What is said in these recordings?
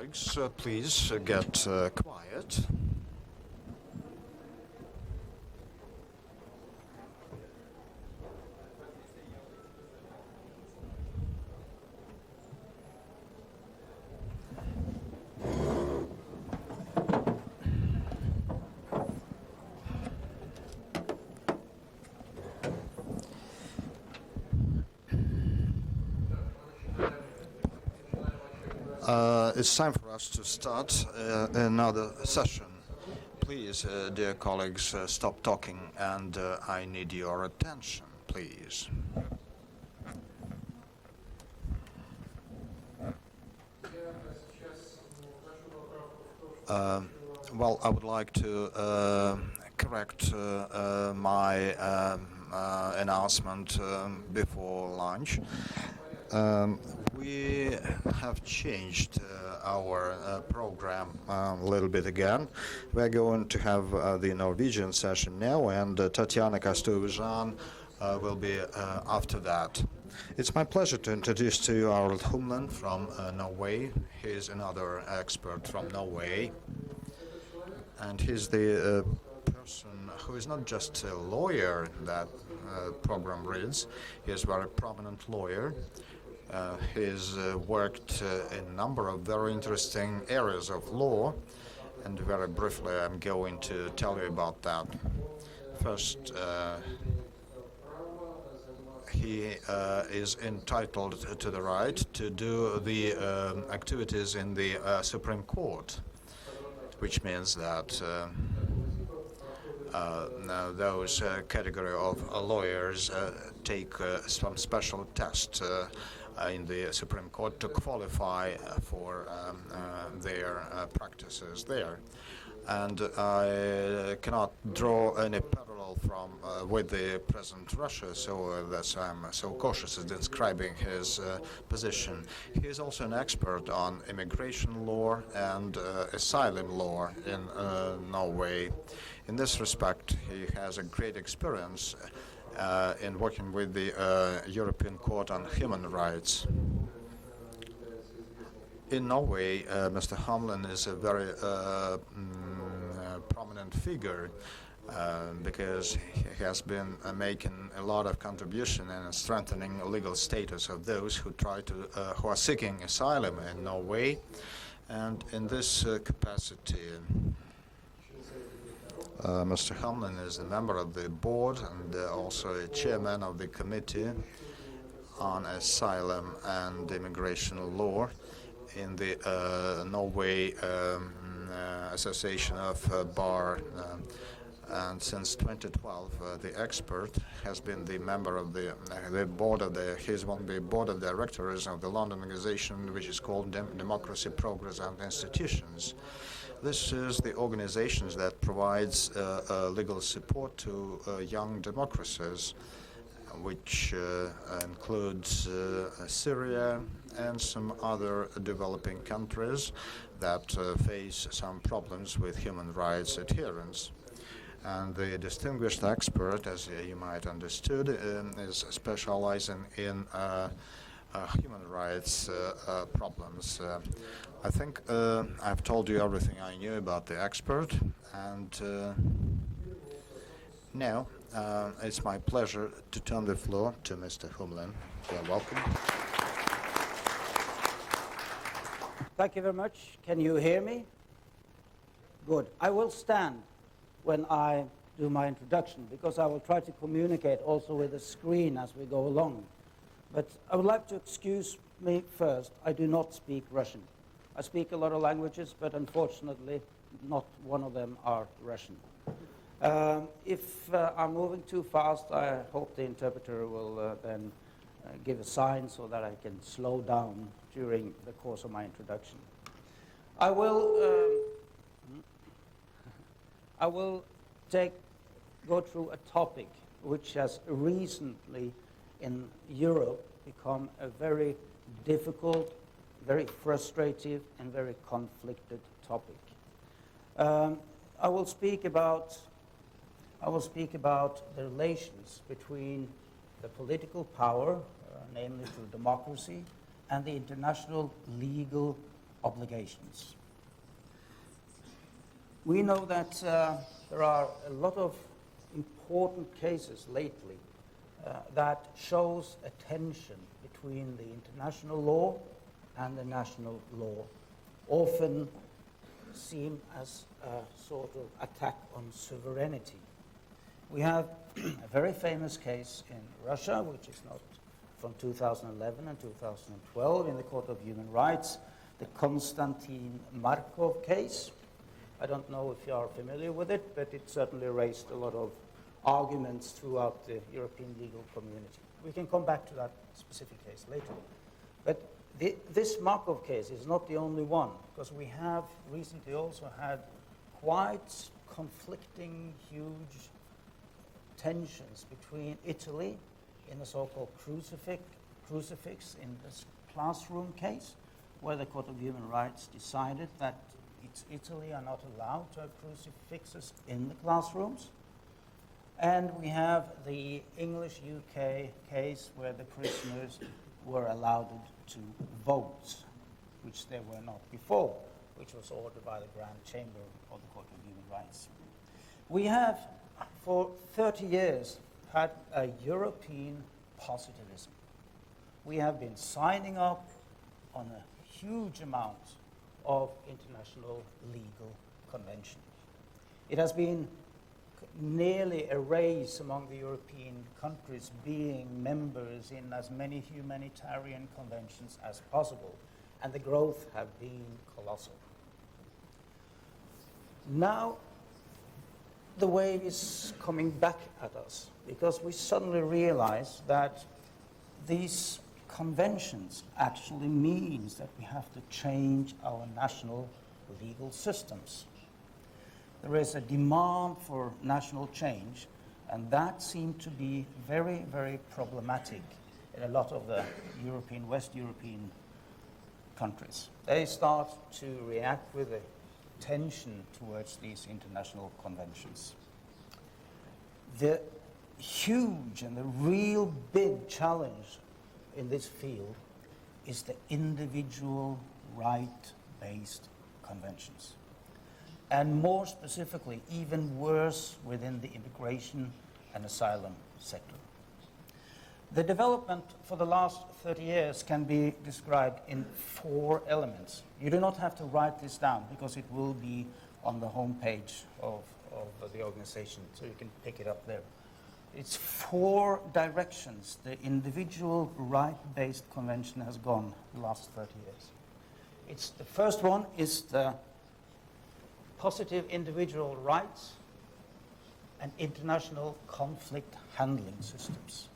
colleagues, please get quiet. It's time for us to start another session. Please, dear colleagues, stop talking, and I need your attention, please. Well, I would like to correct my announcement before lunch. We have changed our program a little bit again. We're going to have the Norwegian session now, and Tatiana Kastuvijan will be after that. It's my pleasure to introduce to you Arild Humlen from Norway. He's another expert from Norway, and he's the person who is not just a lawyer that program reads. He is a very prominent lawyer. He's worked in a number of very interesting areas of law, and very briefly I'm going to tell you about that. First, he is entitled to the right to do the activities in the Supreme Court, which means that those category of lawyers take some special test in the Supreme Court to qualify for their practices there. And I cannot draw any parallel from with the present Russia, so that's why I'm so cautious in describing his position. He is also an expert on immigration law and asylum law in Norway. In this respect, he has a great experience in working with the European Court on Human Rights. In Norway, Mr. Humlen is a very prominent figure because he has been making a lot of contribution in strengthening the legal status of those who who are seeking asylum in Norway. And in this capacity, Mr. Humlen is a member of the board and also a chairman of the Committee on Asylum and Immigration Law in the Norway Association of Bar. And since 2012, the expert has been the member of the board of he's one of the board of directors of the London organization, which is called Democracy, Progress and Institutions. This is the organization that provides legal support to young democracies, which includes Syria and some other developing countries that face some problems with human rights adherence. And the distinguished expert, as you might understood, is specializing in human rights problems. I think I've told you everything I knew about the expert, and now it's my pleasure to turn the floor to Mr. Humlen. You're welcome. Thank you very much. Can you hear me? Good. I will stand when I do my introduction, because I will try to communicate also with the screen as we go along. But I would like to excuse me first. I do not speak Russian. I speak a lot of languages, but unfortunately not one of them are Russian. If I'm moving too fast, I hope the interpreter will then give a sign so that I can slow down during the course of my introduction. I will go through a topic which has recently in Europe become a very difficult, very frustrating and very conflicted topic. I will speak about the relations between the political power, namely through democracy, and the international legal obligations. We know that there are a lot of important cases lately that shows a tension between the international law and the national law, often seen as a sort of attack on sovereignty. We have a very famous case in Russia, which is not from 2011 and 2012 in the Court of Human Rights, the Konstantin Markov case. I don't know if you are familiar with it, but it certainly raised a lot of arguments throughout the European legal community. We can come back to that specific case later. But this Markov case is not the only one, because we have recently also had quite conflicting, huge tensions between Italy in the so-called crucifix in this classroom case, where the Court of Human Rights decided that Italy are not allowed to have crucifixes in the classrooms. And we have the English-UK case where the prisoners were allowed to vote, which they were not before, which was ordered by the Grand Chamber of the Court of Human Rights. We have, for 30 years, had a European positivism. We have been signing up on a huge amount of international legal conventions. It has been nearly a race among the European countries being members in as many humanitarian conventions as possible, and the growth have been colossal. Now, the wave is coming back at us because we suddenly realize that these conventions actually means that we have to change our national legal systems. There is a demand for national change, and that seemed to be very, very problematic in a lot of the West European countries. They start to react with a tension towards these international conventions. The huge and the real big challenge in this field is the individual right-based conventions. And more specifically, even worse within the immigration and asylum sector. The development for the last 30 years can be described in 4 elements. You do not have to write this down because it will be on the homepage of the organization, so you can pick it up there. It's 4 directions the individual right-based convention has gone the last 30 years. The first one is the positive individual rights and international conflict handling systems.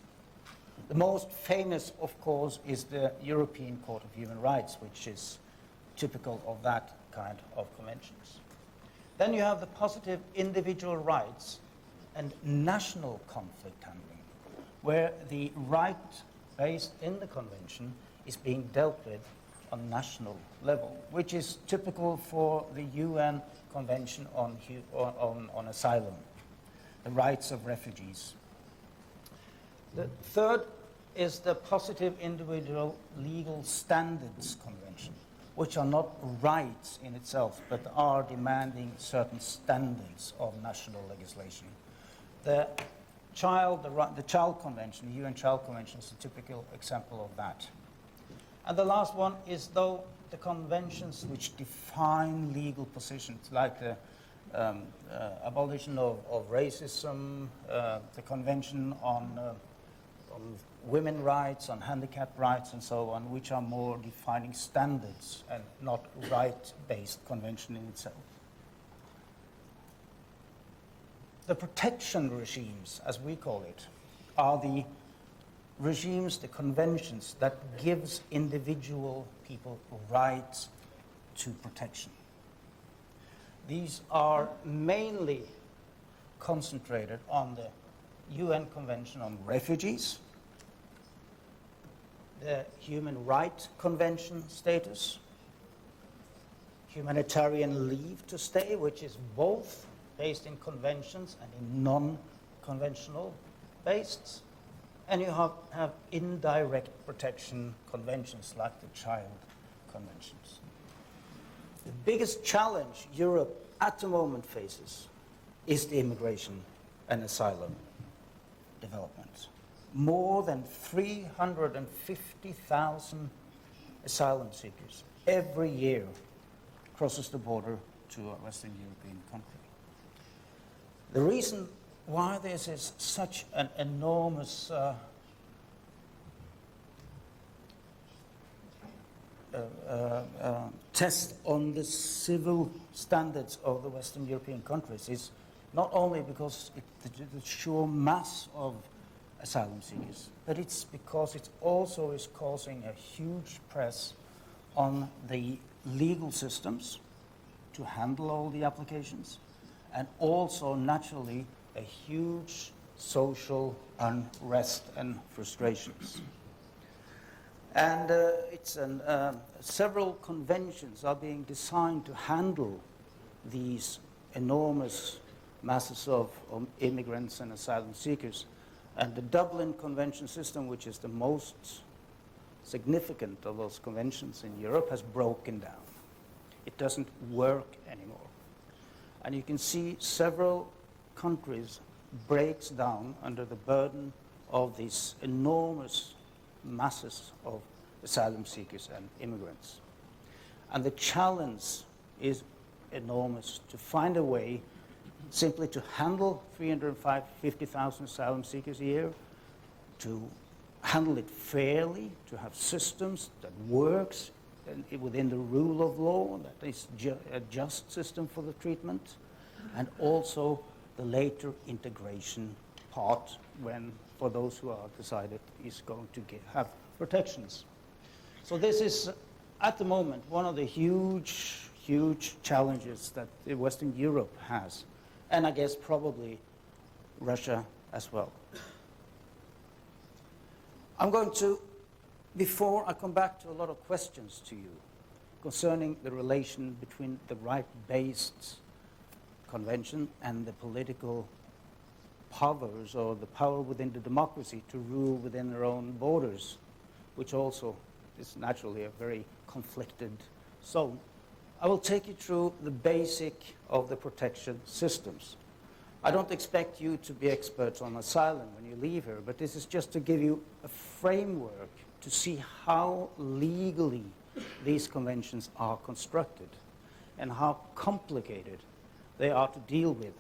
The most famous, of course, is the European Court of Human Rights, which is typical of that kind of conventions. Then you have the positive individual rights and national conflict handling, where the right based in the convention is being dealt with on national level, which is typical for the UN Convention on Asylum, the rights of refugees. The third is the Positive Individual Legal Standards Convention, which are not rights in itself, but are demanding certain standards of national legislation. The Child Convention, the UN Child Convention, is a typical example of that. And the last one is, though, the conventions which define legal positions, like the abolition of racism, the Convention on women's rights, on handicap rights, and so on, which are more defining standards and not right-based convention in itself. The protection regimes, as we call it, are the regimes, the conventions that gives individual people rights to protection. These are mainly concentrated on the UN Convention on Refugees, the Human Rights Convention status, humanitarian leave to stay, which is both based in conventions and in non-conventional based, and you have indirect protection conventions like the Child Conventions. biggest challenge Europe at the moment faces is the immigration and asylum development. More than 350,000 asylum seekers every year crosses the border to a Western European country. The reason why this is such an enormous test on the civil standards of the Western European countries is not only because the sheer mass of asylum seekers, but it's because it also is causing a huge press on the legal systems to handle all the applications, and also naturally a huge social unrest and frustrations. And several conventions are being designed to handle these enormous masses of immigrants and asylum seekers. And the Dublin Convention system, which is the most significant of those conventions in Europe, has broken down. It doesn't work anymore. And you can see several countries breaks down under the burden of these enormous masses of asylum seekers and immigrants. And the challenge is enormous to find a way simply to handle 350,000 asylum seekers a year, to handle it fairly, to have systems that works within the rule of law, that is a just system for the treatment, and also the later integration part for those who are decided is going to have protections. So this is, at the moment, one of the huge challenges that Western Europe has, and I guess probably Russia as well. I'm going to, before I come back to a lot of questions to you concerning the relation between the right-based convention and the political powers, or the power within the democracy to rule within their own borders, which also is naturally a very conflicted zone. I will take you through the basic of the protection systems. I don't expect you to be experts on asylum when you leave here, but this is just to give you a framework to see how legally these conventions are constructed and how complicated they are to deal with,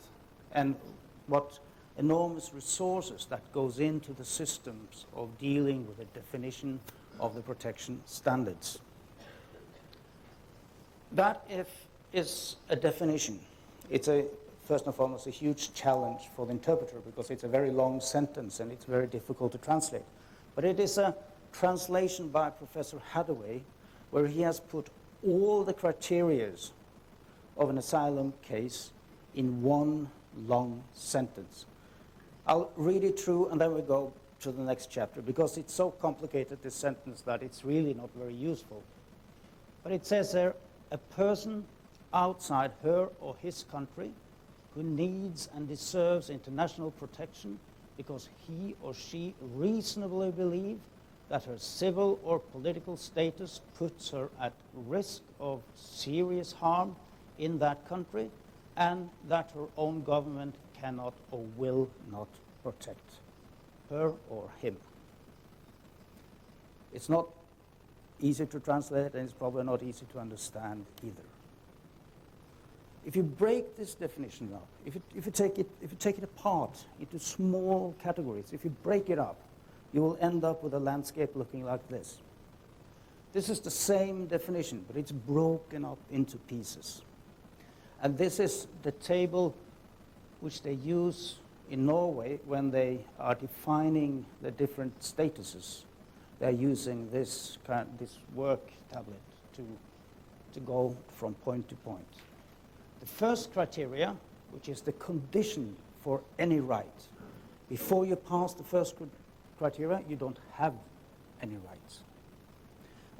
and what enormous resources that goes into the systems of dealing with the definition of the protection standards. That is a definition. It's first and foremost a huge challenge for the interpreter because it's a very long sentence and it's very difficult to translate. But it is a translation by Professor Hathaway where he has put all the criteria of an asylum case in one long sentence. I'll read it through and then we'll go to the next chapter because it's so complicated, this sentence, that it's really not very useful. But it says there, a person outside her or his country who needs and deserves international protection because he or she reasonably believes that her civil or political status puts her at risk of serious harm in that country and that her own government cannot or will not protect her or him. It's not easy to translate, and it's probably not easy to understand either. If you break this definition up, if you take it apart into small categories, if you break it up, you will end up with a landscape looking like this. This is the same definition, but it's broken up into pieces. And this is the table which they use in Norway when they are defining the different statuses. They're using this work tablet to go from point to point. The first criteria, which is the condition for any right. Before you pass the first criteria, you don't have any rights.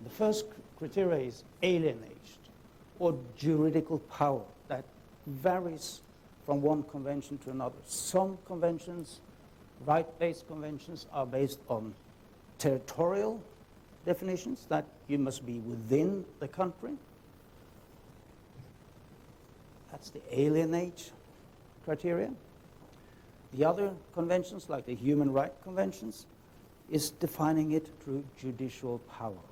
The first criteria is alienage, or juridical power, that varies from one convention to another. Some conventions, right-based conventions, are based on territorial definitions, that you must be within the country. That's the alienage criteria. The other conventions, like the human rights conventions, is defining it through judicial power,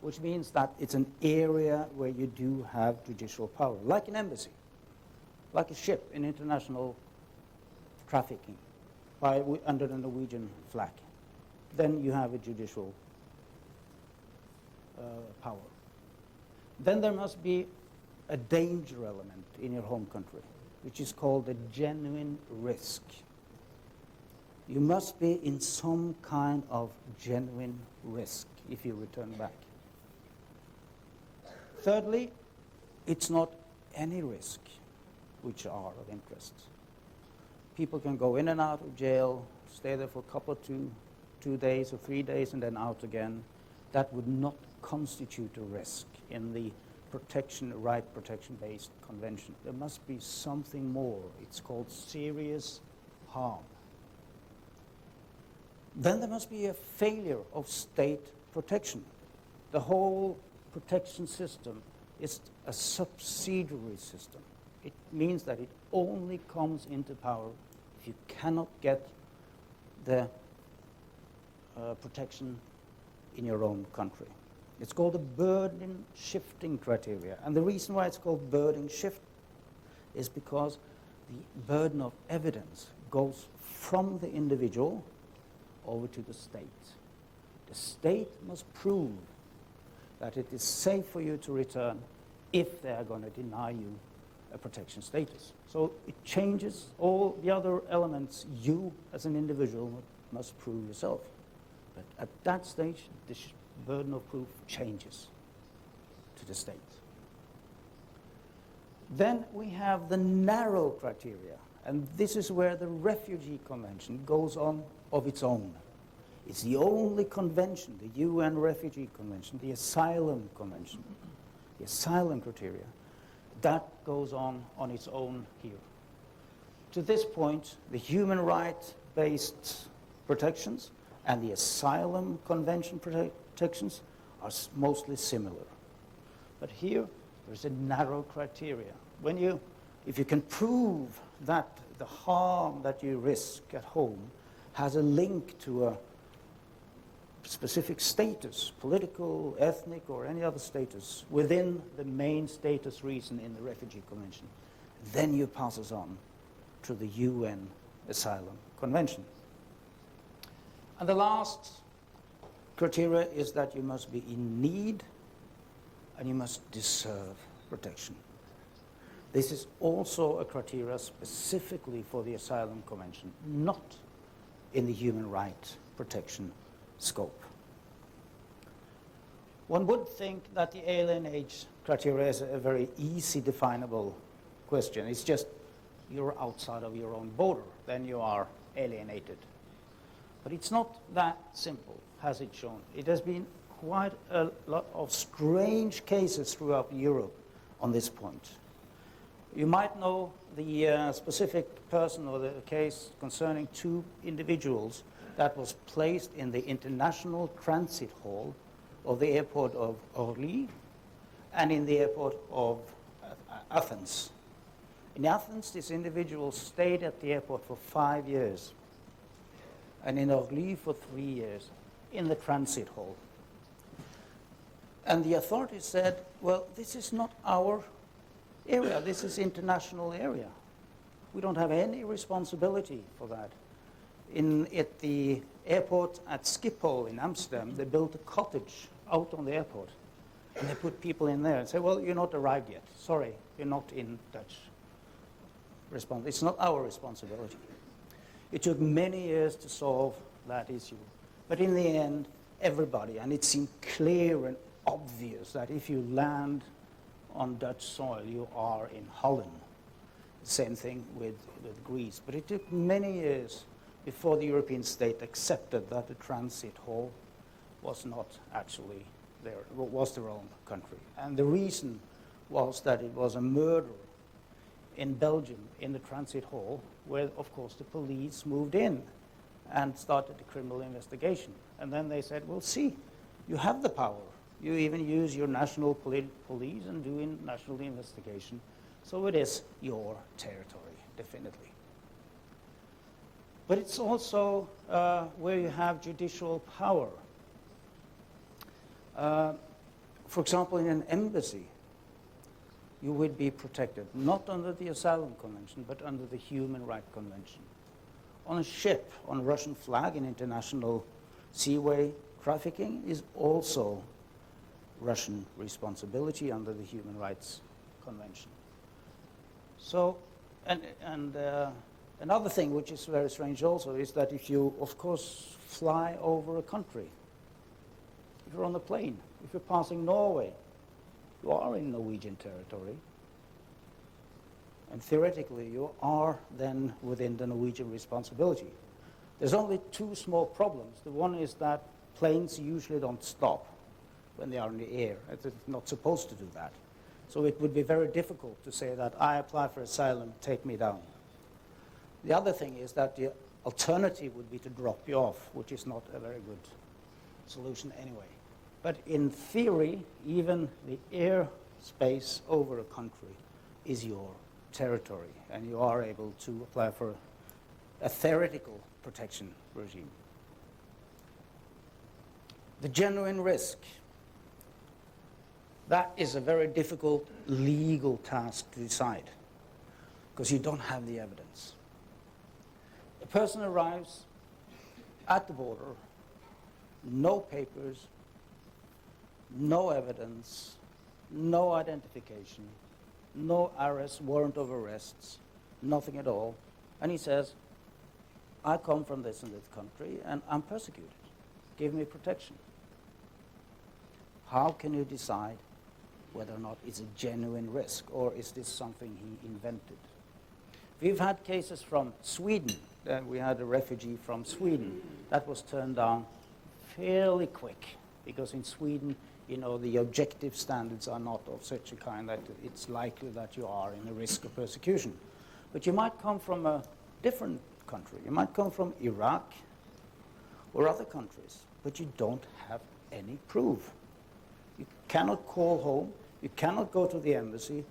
which means that it's an area where you do have judicial power, like an embassy, like a ship in international trafficking under the Norwegian flag. Then you have a judicial power. Then there must be a danger element in your home country, which is called a genuine risk. You must be in some kind of genuine risk if you return back. Thirdly, it's not any risk which are of interest. People can go in and out of jail, stay there for a couple of two days or 3 days and then out again. That would not constitute a risk in the right protection-based convention. There must be something more. It's called serious harm. Then there must be a failure of state protection. The whole protection system is a subsidiary system. It means that it only comes into power if you cannot get the protection in your own country. It's called the burden shifting criteria. And the reason why it's called burden shift is because the burden of evidence goes from the individual over to the state. The state must prove that it is safe for you to return if they are going to deny you a protection status. So it changes all the other elements you as an individual must prove yourself. But at that stage, the burden of proof changes to the state. Then we have the narrow criteria, and this is where the Refugee Convention goes on of its own. It's the only convention, the UN Refugee Convention, the Asylum Convention, the asylum criteria, that goes on its own here. To this point, the human rights-based protections and the Asylum Convention protections are mostly similar. But here, there's a narrow criteria. If you can prove that the harm that you risk at home has a link to a specific status, political, ethnic, or any other status, within the main status reason in the Refugee Convention, then you pass us on to the UN Asylum Convention. And the last criteria is that you must be in need and you must deserve protection. This is also a criteria specifically for the Asylum Convention, not in the human rights protection scope. One would think that the alienage criteria is a very easy definable question. It's just you're outside of your own border, then you are alienated. But it's not that simple, has it shown. It has been quite a lot of strange cases throughout Europe on this point. You might know the specific person or the case concerning two individuals that was placed in the international transit hall of the airport of Orly and in the airport of Athens. In Athens, this individual stayed at the airport for 5 years, and in Orly for 3 years, in the transit hall. And the authorities said, well, this is not our area, this is international area. We don't have any responsibility for that. At the airport at Schiphol in Amsterdam, they built a cottage out on the airport. And they put people in there and say, well, you're not arrived yet. Sorry, you're not in Dutch response. It's not our responsibility. It took many years to solve that issue. But in the end, everybody, and it seemed clear and obvious that if you land on Dutch soil, you are in Holland. Same thing with Greece. But it took many years before the European state accepted that the transit hall was not actually was their own country. And the reason was that it was a murder in Belgium in the transit hall where, of course, the police moved in and started the criminal investigation. And then they said, well, see, you have the power. You even use your national police and do national investigation. So it is your territory, definitely. But it's also where you have judicial power. For example, in an embassy, you would be protected, not under the Asylum Convention, but under the Human Rights Convention. On a ship, on a Russian flag in international seaway trafficking is also Russian responsibility under the Human Rights Convention. So, another thing which is very strange also is that if you, of course, fly over a country, if you're on a plane, if you're passing Norway, you are in Norwegian territory. And theoretically, you are then within the Norwegian responsibility. There's only two small problems. The one is that planes usually don't stop when they are in the air. It's not supposed to do that. So it would be very difficult to say that I apply for asylum, take me down. The other thing is that the alternative would be to drop you off, which is not a very good solution anyway. But in theory, even the airspace over a country is your territory, and you are able to apply for a theoretical protection regime. The genuine risk. That is a very difficult legal task to decide, because you don't have the evidence. A person arrives at the border, no papers, no evidence, no identification, no arrest, warrant of arrests, nothing at all. And he says, I come from this and this country and I'm persecuted. Give me protection. How can you decide whether or not it's a genuine risk, or is this something he invented? We've had cases from Sweden. We had a refugee from Sweden that was turned down fairly quick, because in Sweden, you know, the objective standards are not of such a kind that it's likely that you are in a risk of persecution. But you might come from a different country. You might come from Iraq or other countries, but you don't have any proof. You cannot call home. You cannot go to the embassy.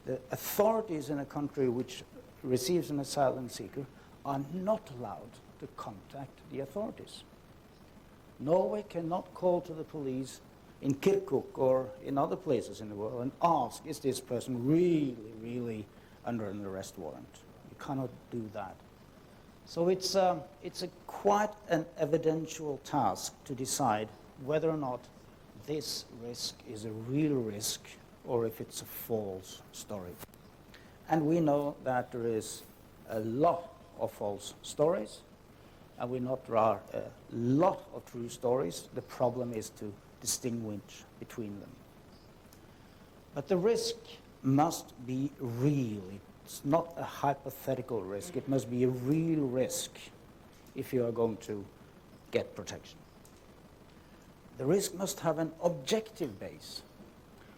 The authorities in a country which receives an asylum seeker are not allowed to contact the authorities. Norway cannot call to the police in Kirkuk or in other places in the world and ask, is this person really, really under an arrest warrant? You cannot do that. So it's quite an evidential task to decide whether or not this risk is a real risk or if it's a false story. And we know that there is a lot of false stories, and we know there are a lot of true stories. The problem is to distinguish between them. But the risk must be real. It's not a hypothetical risk. It must be a real risk if you are going to get protection. The risk must have an objective base,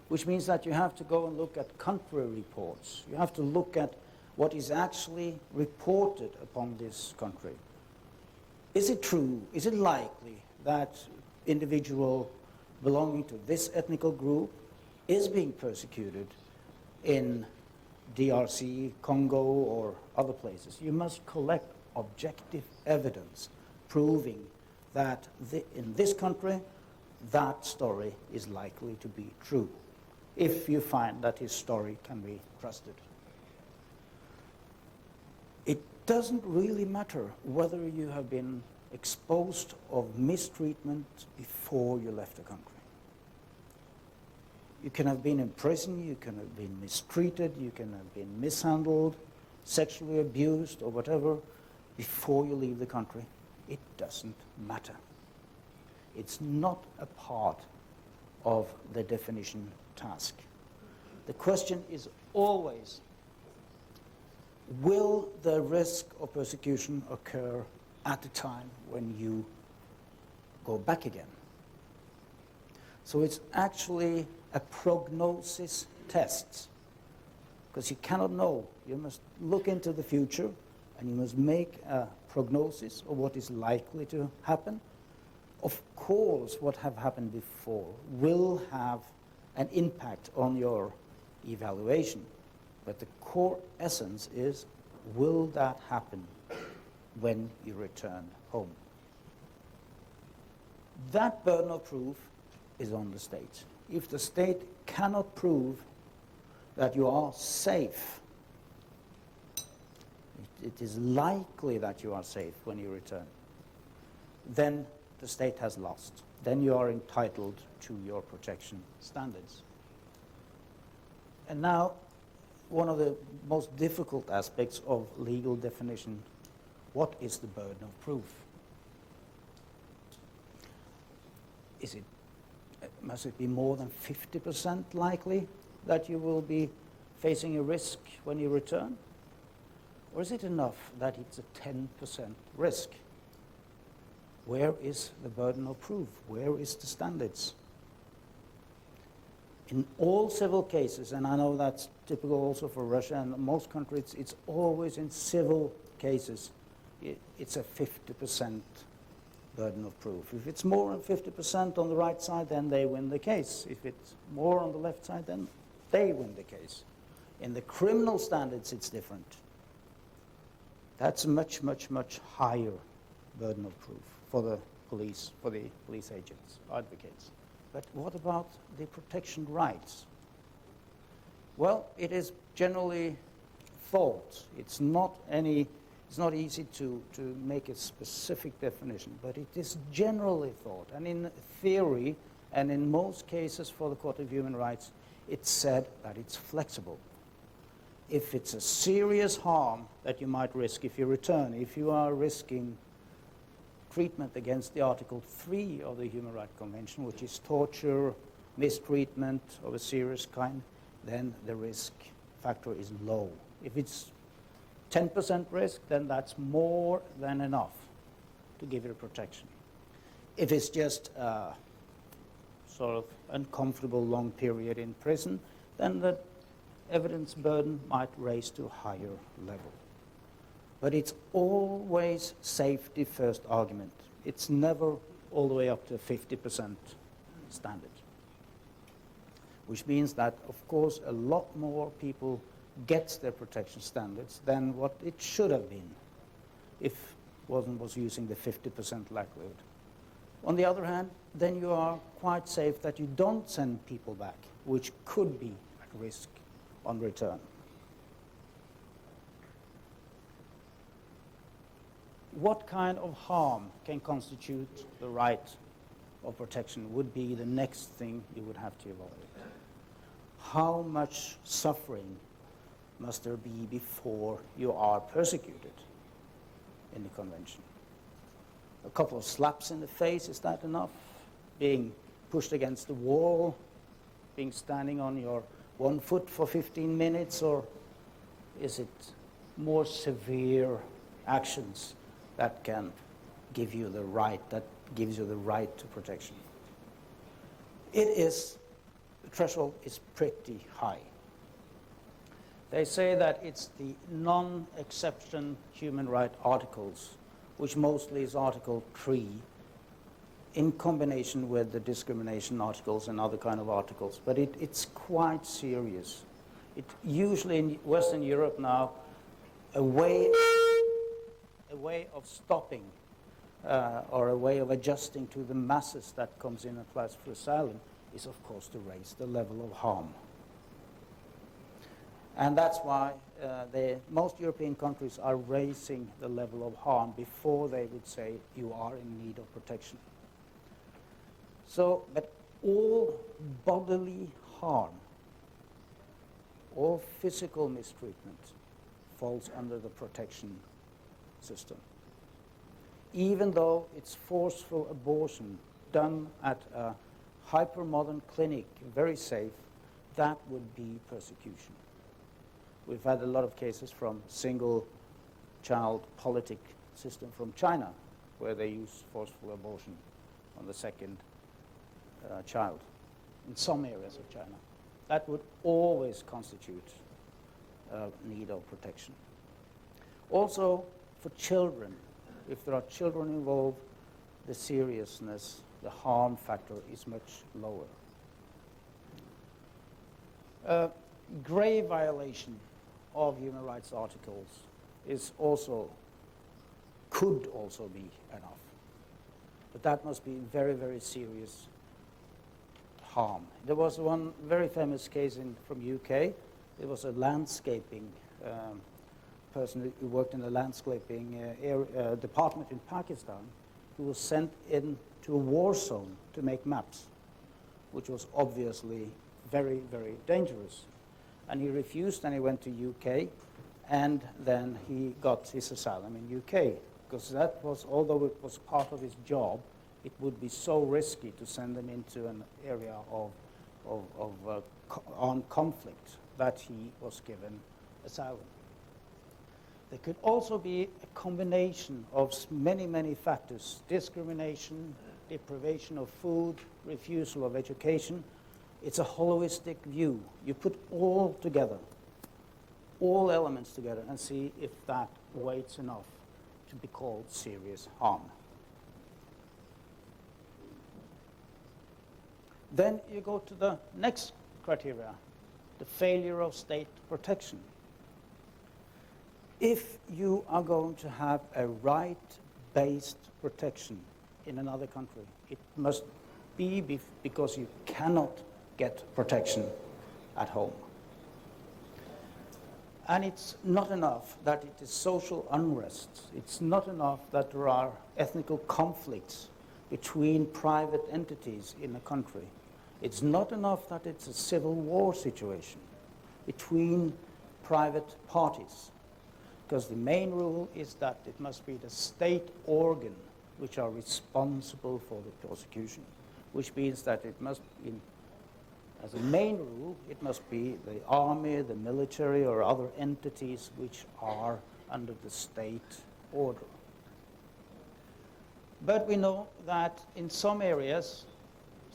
which means that you have to go and look at country reports. You have to look at what is actually reported upon this country. Is it true? Is it likely that individual belonging to this ethnical group is being persecuted in DRC, Congo, or other places? You must collect objective evidence proving that in this country, that story is likely to be true, if you find that his story can be trusted. It doesn't really matter whether you have been exposed of mistreatment before you left the country. You can have been in prison, you can have been mistreated, you can have been mishandled, sexually abused, or whatever, before you leave the country. It doesn't matter. It's not a part of the definition task. The question is always, will the risk of persecution occur at the time when you go back again? So it's actually a prognosis test, because you cannot know. You must look into the future and you must make a prognosis of what is likely to happen. Of course, what have happened before will have an impact on your evaluation, but the core essence is, will that happen when you return home? That burden of proof is on the state. If the state cannot prove that you are safe, it is likely that you are safe when you return, then the state has lost. Then you are entitled to your protection standards. And now, one of the most difficult aspects of legal definition, what is the burden of proof? Must it be more than 50% likely that you will be facing a risk when you return? Or is it enough that it's a 10% risk? Where is the burden of proof? Where is the standards? In all civil cases, and I know that's typical also for Russia and most countries, it's always in civil cases, it's a 50% burden of proof. If it's more than 50% on the right side, then they win the case. If it's more on the left side, then they win the case. In the criminal standards, it's different. That's a much, much, much higher burden of proof for the police agents, advocates. But what about the protection rights? Well, it is generally thought. It's not easy to make a specific definition, but it is generally thought. And in theory, and in most cases for the Court of Human Rights, it's said that it's flexible. If it's a serious harm that you might risk if you return, if you are risking treatment against the Article 3 of the Human Rights Convention, which is torture, mistreatment of a serious kind, then the risk factor is low. If it's 10% risk, then that's more than enough to give you protection. If it's just a sort of uncomfortable long period in prison, then the evidence burden might raise to a higher level. But it's always safety first argument. It's never all the way up to 50% standard. Which means that, of course, a lot more people get their protection standards than what it should have been if one was using the 50% likelihood. On the other hand, then you are quite safe that you don't send people back, which could be at risk on return. What kind of harm can constitute the right of protection would be the next thing you would have to evaluate. How much suffering must there be before you are persecuted in the convention? A couple of slaps in the face, is that enough? Being pushed against the wall, being standing on your one foot for 15 minutes, or is it more severe actions that can give you the right, that gives you the right to protection? The threshold is pretty high. They say that it's the non-exception human rights articles, which mostly is Article 3, in combination with the discrimination articles and other kind of articles. But it's quite serious. It usually in Western Europe now, a way of stopping or a way of adjusting to the masses that comes in and applies for asylum is, of course, to raise the level of harm. And that's why most European countries are raising the level of harm before they would say you are in need of protection. So, but all bodily harm, all physical mistreatment falls under the protection system. Even though it's forceful abortion done at a hyper-modern clinic, very safe, that would be persecution. We've had a lot of cases from single-child politic system from China, where they use forceful abortion on the second child in some areas of China. That would always constitute a need of protection. Also, for children, if there are children involved, the seriousness, the harm factor is much lower. Grave violation of human rights articles could also be enough. But that must be very, very serious harm. There was one very famous case from UK. It was a landscaping person who worked in the landscaping department in Pakistan, who was sent into a war zone to make maps, which was obviously very, very dangerous. And he refused, and he went to UK, and then he got his asylum in UK, because that was, although it was part of his job, it would be so risky to send him into an area of armed conflict that he was given asylum. There could also be a combination of many, many factors: discrimination, deprivation of food, refusal of education. It's a holistic view. You put all together, all elements together, and see if that weighs enough to be called serious harm. Then you go to the next criteria, the failure of state protection. If you are going to have a right-based protection in another country, it must be because you cannot get protection at home. And it's not enough that it is social unrest. It's not enough that there are ethnical conflicts between private entities in a country. It's not enough that it's a civil war situation between private parties, because the main rule is that it must be the state organ which are responsible for the prosecution, which means that it must be, as a main rule, it must be the army, the military, or other entities which are under the state order. But we know that in some areas,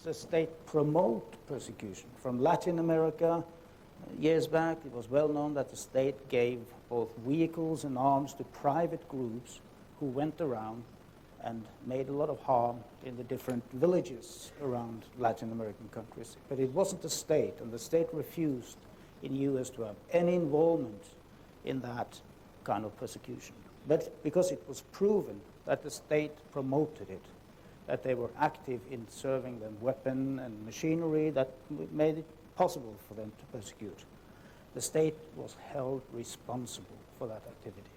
the state promote persecution. From Latin America, years back, it was well known that the state gave both vehicles and arms to private groups who went around and made a lot of harm in the different villages around Latin American countries. But it wasn't the state, and the state refused in the US to have any involvement in that kind of persecution. But because it was proven that the state promoted it, that they were active in serving them weapon and machinery that made it possible for them to persecute, the state was held responsible for that activity.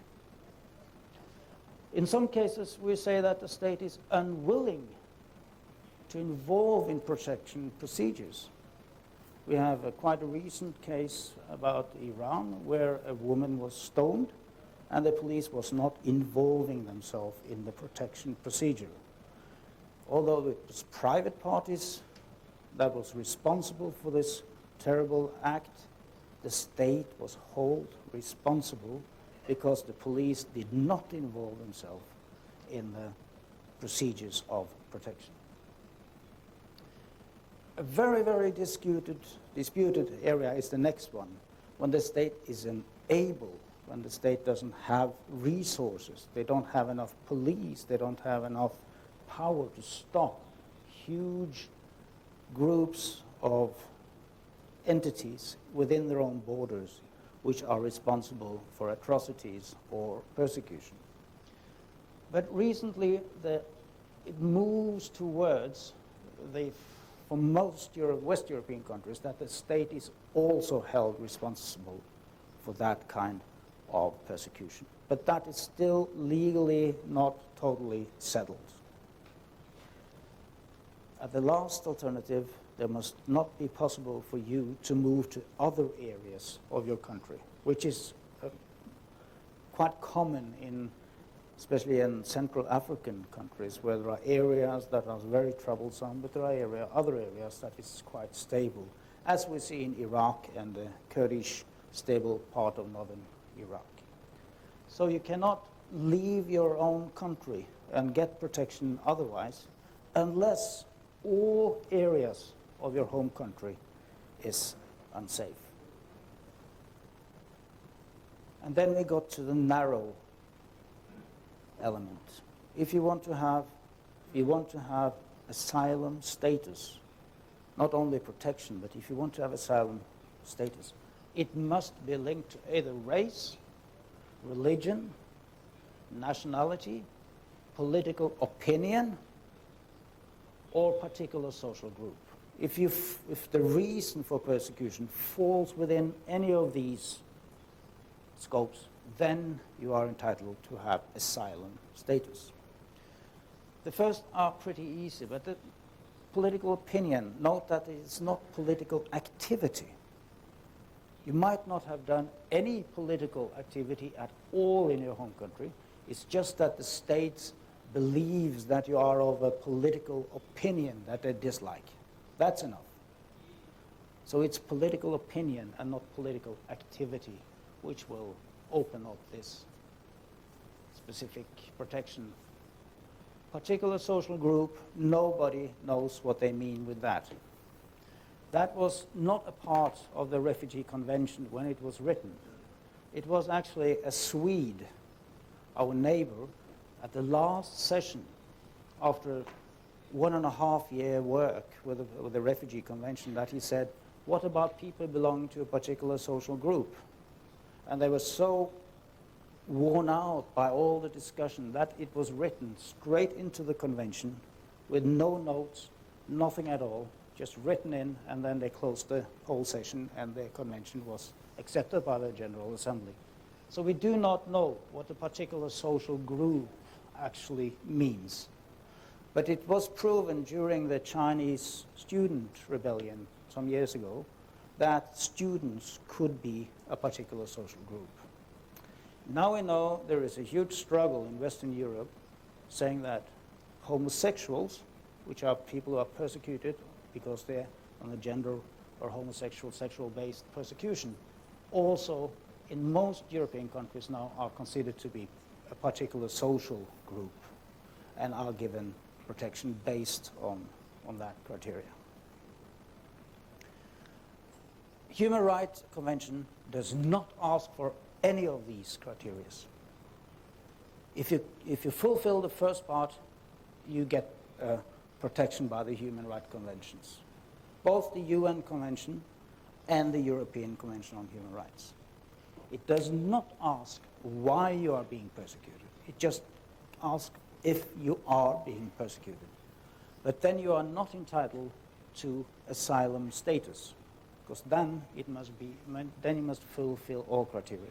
In some cases, we say that the state is unwilling to involve in protection procedures. We have quite a recent case about Iran where a woman was stoned and the police was not involving themselves in the protection procedure. Although it was private parties that was responsible for this terrible act, the state was held responsible because the police did not involve themselves in the procedures of protection. A very, very disputed area is the next one, when the state is unable, when the state doesn't have resources, they don't have enough police, they don't have enough power to stop huge groups of entities within their own borders which are responsible for atrocities or persecution. But recently, it moves towards, for most West European countries, that the state is also held responsible for that kind of persecution. But that is still legally not totally settled. At the last alternative, there must not be possible for you to move to other areas of your country, which is quite common especially in Central African countries, where there are areas that are very troublesome, but there are other areas that is quite stable, as we see in Iraq and the Kurdish stable part of northern Iraq. So you cannot leave your own country and get protection otherwise, unless all areas of your home country is unsafe. And then we got to the narrow element. If you want to have we want to have asylum status, not only protection, but if you want to have asylum status, it must be linked to either race, religion, nationality, political opinion, or particular social group. If the reason for persecution falls within any of these scopes, then you are entitled to have asylum status. The first are pretty easy, but the political opinion, note that it's not political activity. You might not have done any political activity at all in your home country. It's just that the state believes that you are of a political opinion that they dislike. That's enough. So it's political opinion and not political activity which will open up this specific protection. Particular social group, nobody knows what they mean with that. That was not a part of the Refugee Convention when it was written. It was actually a Swede, our neighbor, at the last session after 1.5 year work with the Refugee Convention that he said, what about people belonging to a particular social group? And they were so worn out by all the discussion that it was written straight into the convention with no notes, nothing at all, just written in, and then they closed the whole session and the convention was accepted by the General Assembly. So we do not know what a particular social group actually means. But it was proven during the Chinese student rebellion some years ago that students could be a particular social group. Now we know there is a huge struggle in Western Europe saying that homosexuals, which are people who are persecuted because they're on a gender or homosexual, sexual-based persecution, also in most European countries now are considered to be a particular social group and are given protection based on that criteria. Human Rights Convention does not ask for any of these criteria. If you fulfill the first part, you get protection by the Human Rights Conventions, both the UN Convention and the European Convention on Human Rights. It does not ask why you are being persecuted. It just asks if you are being persecuted. But then you are not entitled to asylum status, because then you must fulfill all criteria,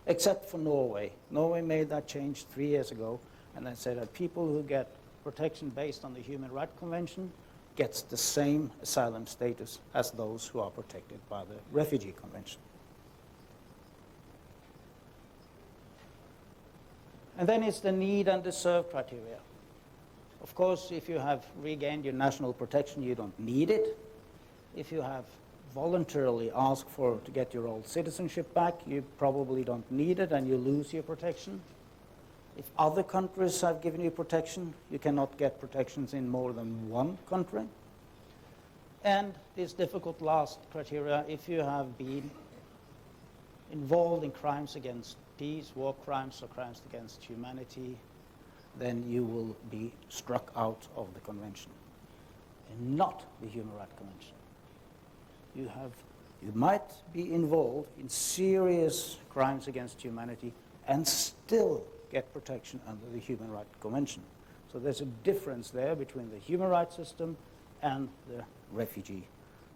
except for Norway. Norway made that change 3 years ago, and they said that people who get protection based on the Human Rights Convention gets the same asylum status as those who are protected by the Refugee Convention. And then it's the need and deserve criteria. Of course, if you have regained your national protection, you don't need it. If you have voluntarily asked to get your old citizenship back, you probably don't need it and you lose your protection. If other countries have given you protection, you cannot get protections in more than one country. And this difficult last criteria, if you have been involved in crimes against peace, war crimes, or crimes against humanity, then you will be struck out of the convention, and not the Human Rights Convention. You might be involved in serious crimes against humanity and still get protection under the Human Rights Convention. So there's a difference there between the human rights system and the refugee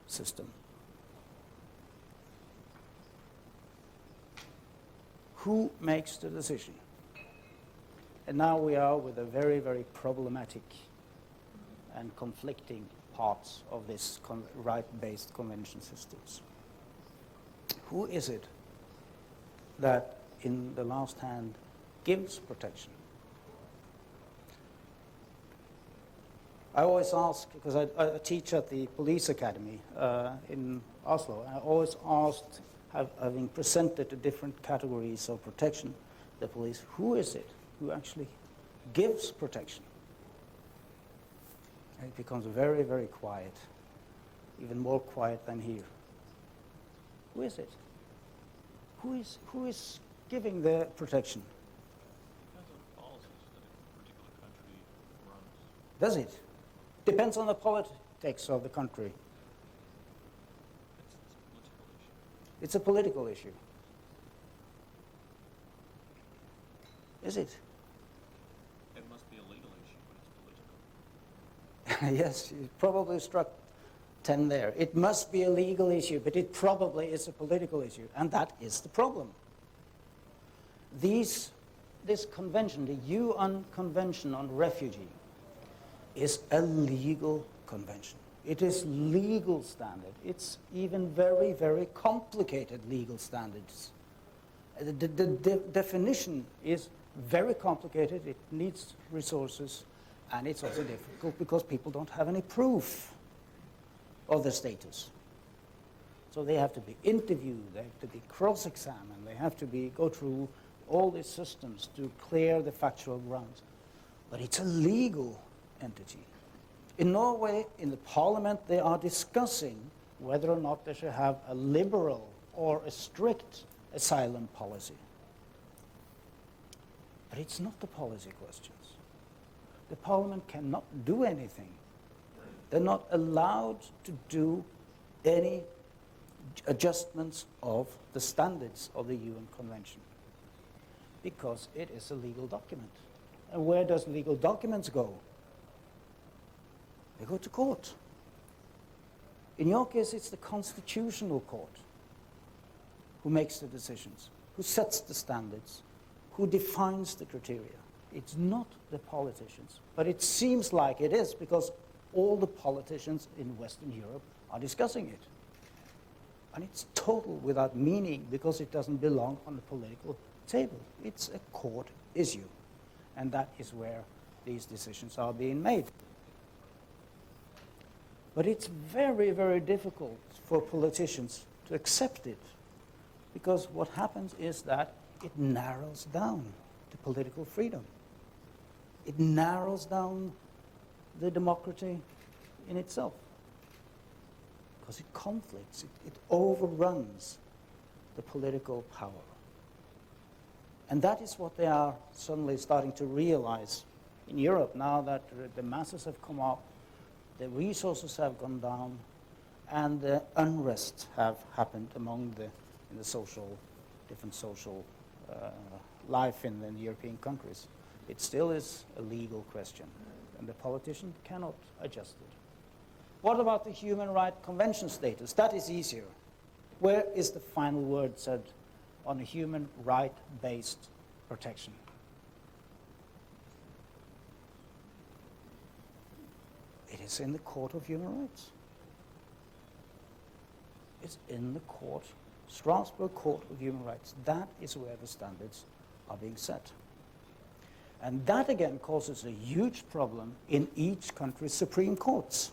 system. Who makes the decision? And now we are with a very, very problematic and conflicting parts of this right-based convention systems. Who is it that, in the last hand, gives protection? I always ask, because I teach at the police academy in Oslo, and I always asked, having presented the different categories of protection, the police, who is it who actually gives protection? And it becomes very, very quiet, even more quiet than here. Who is it? Who is giving the protection? Depends on the policies that a particular country runs. Does it? Depends on the politics of the country. It's a political issue. Is it? It must be a legal issue, but it's political. Yes, you probably struck 10 there. It must be a legal issue, but it probably is a political issue, and that is the problem. This convention, the UN Convention on Refugee, is a legal convention. It is legal standard. It's even very, very complicated legal standards. The definition is very complicated. It needs resources, and it's also difficult because people don't have any proof of their status. So they have to be interviewed, they have to be cross-examined, they have to go through all these systems to clear the factual grounds. But it's a legal entity. In Norway, in the parliament, they are discussing whether or not they should have a liberal or a strict asylum policy. But it's not the policy questions. The parliament cannot do anything. They're not allowed to do any adjustments of the standards of the UN Convention because it is a legal document. And where does legal documents go? They go to court. In your case, it's the Constitutional Court who makes the decisions, who sets the standards, who defines the criteria. It's not the politicians. But it seems like it is because all the politicians in Western Europe are discussing it. And it's total without meaning because it doesn't belong on the political table. It's a court issue. And that is where these decisions are being made. But it's very, very difficult for politicians to accept it because what happens is that it narrows down the political freedom. It narrows down the democracy in itself because it conflicts, it overruns the political power. And that is what they are suddenly starting to realize in Europe now that the masses have come up, the resources have gone down, and the unrest have happened among the different social life in the European countries. It still is a legal question, and the politician cannot adjust it. What about the Human Rights Convention status? That is easier. Where is the final word said on a human right-based protection? It is in the Court of Human Rights. It's in the court, Strasbourg Court of Human Rights. That is where the standards are being set. And that again causes a huge problem in each country's Supreme Courts.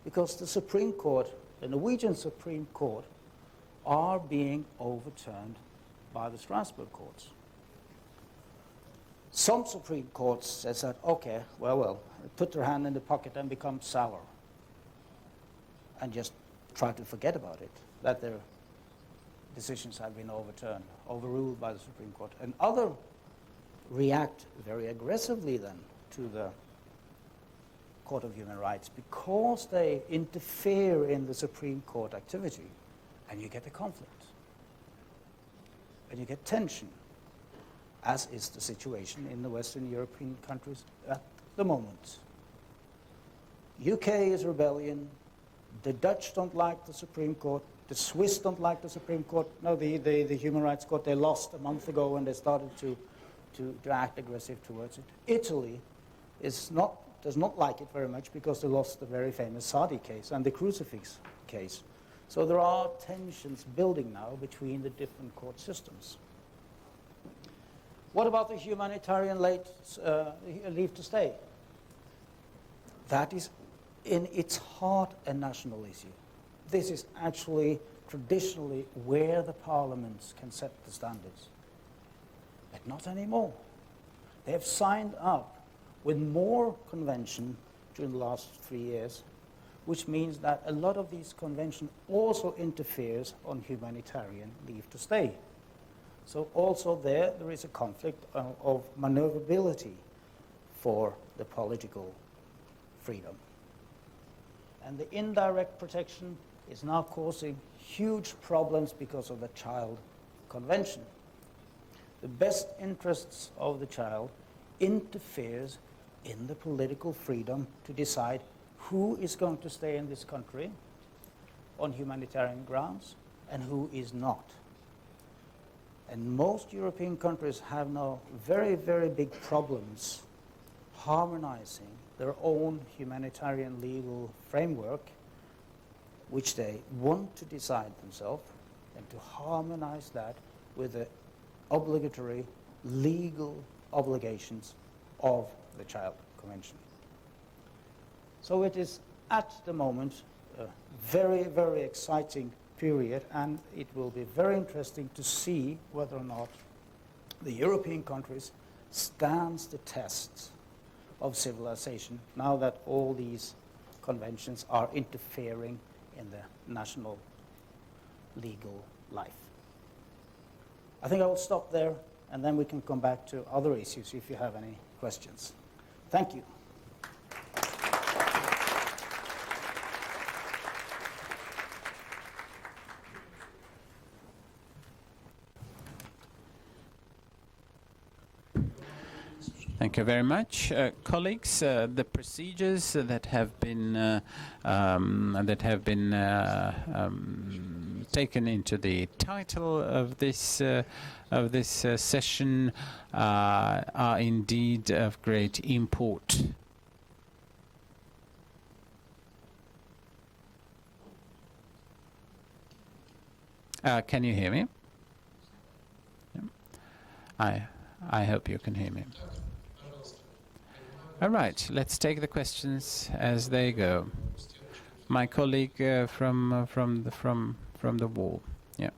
Because the Supreme Court, the Norwegian Supreme Court, are being overturned by the Strasbourg courts. Some Supreme Courts says that, okay, well, put their hand in the pocket and become sour and just try to forget about it, that their decisions have been overruled by the Supreme Court. And others react very aggressively then to the Court of Human Rights because they interfere in the Supreme Court activity, and you get a conflict, and you get tension, as is the situation in the Western European countries at the moment. UK is rebellion. The Dutch don't like the Supreme Court. The Swiss don't like the Supreme Court. No, the Human Rights Court, they lost a month ago and they started to act aggressive towards it. Italy does not like it very much because they lost the very famous Sadi case and the crucifix case. So there are tensions building now between the different court systems. What about the humanitarian leave to stay? That is in its heart a national issue. This is actually traditionally where the parliaments can set the standards. But not anymore. They have signed up with more conventions during the last 3 years, which means that a lot of these conventions also interferes on humanitarian leave to stay. So also there is a conflict of maneuverability for the political freedom. And the indirect protection is now causing huge problems because of the Child Convention. The best interests of the child interferes in the political freedom to decide who is going to stay in this country on humanitarian grounds and who is not. And most European countries have now very, very big problems harmonizing their own humanitarian legal framework, which they want to decide themselves, and to harmonize that with the obligatory legal obligations of the Child Convention. So it is at the moment a very, very exciting period, and it will be very interesting to see whether or not the European countries stands the test of civilization now that all these conventions are interfering in the national legal life. I think I will stop there, and then we can come back to other issues if you have any questions. Thank you. Thank you very much, colleagues. The procedures that have been taken into the title of this session are indeed of great import. Can you hear me? Yeah. I hope you can hear me. All right, let's take the questions as they go. My colleague from the wall. Yeah.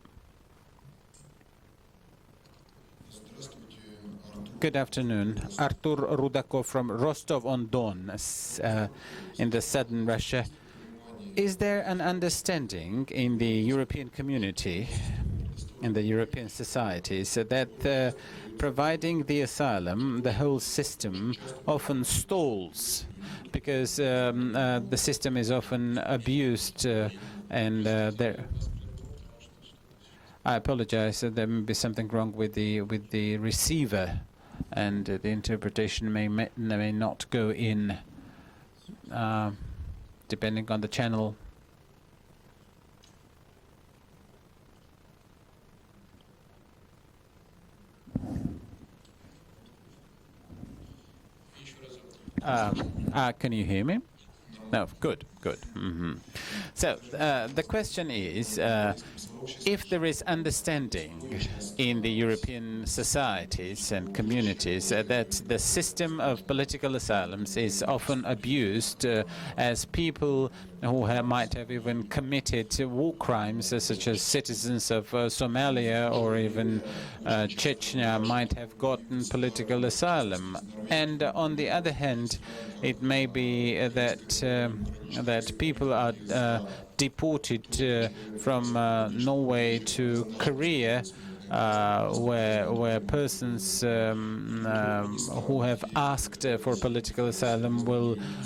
Good afternoon. Artur Rudakov from Rostov-on-Don in the southern Russia. Is there an understanding in the European community, in the European societies, that providing the asylum, the whole system often stalls because the system is often abused and there... I apologize, there may be something wrong with the receiver, and the interpretation may not go in depending on the channel. Can you hear me? No, good. So the question is, if there is understanding in the European societies and communities that the system of political asylums is often abused as people who might have even committed war crimes, such as citizens of Somalia or even Chechnya might have gotten political asylum. And on the other hand, it may be that people are deported from Norway to Korea, where persons who have asked for political asylum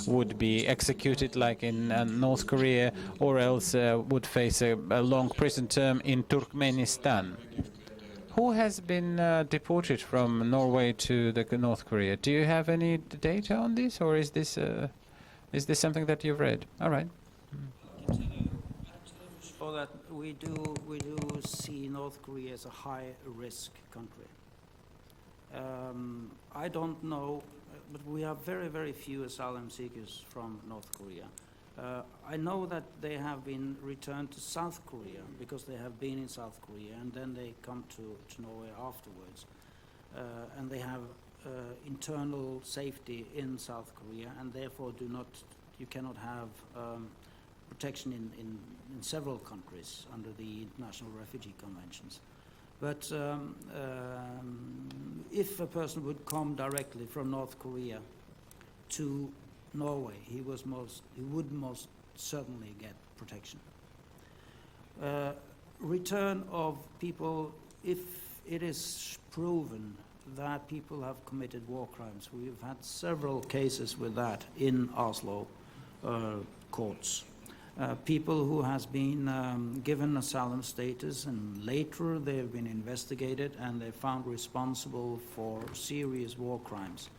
would be executed, like in North Korea, or else would face a long prison term in Turkmenistan. Who has been deported from Norway to North Korea? Do you have any data on this, or is this something that you've read? All right. So that we do see North Korea as a high-risk country. I don't know, but we have very, very few asylum seekers from North Korea. I know that they have been returned to South Korea because they have been in South Korea, and then they come to Norway afterwards. And they have internal safety in South Korea, and therefore you cannot have protection in several countries under the International Refugee Conventions. But if a person would come directly from North Korea to Norway, he would most certainly get protection. Return of people, if it is proven that people have committed war crimes. We've had several cases with that in Oslo courts. People who has been given asylum status and later they've been investigated and they're found responsible for serious war crimes.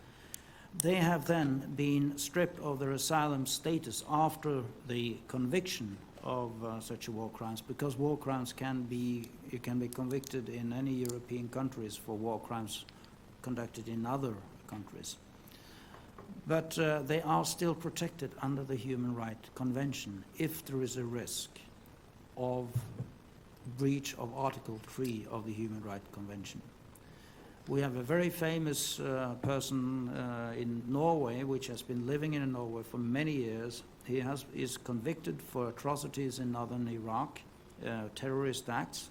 They have then been stripped of their asylum status after the conviction of such war crimes, because war crimes you can be convicted in any European countries for war crimes conducted in other countries. But they are still protected under the Human Rights Convention if there is a risk of breach of Article 3 of the Human Rights Convention. We have a very famous person in Norway, which has been living in Norway for many years. He is convicted for atrocities in northern Iraq, terrorist acts,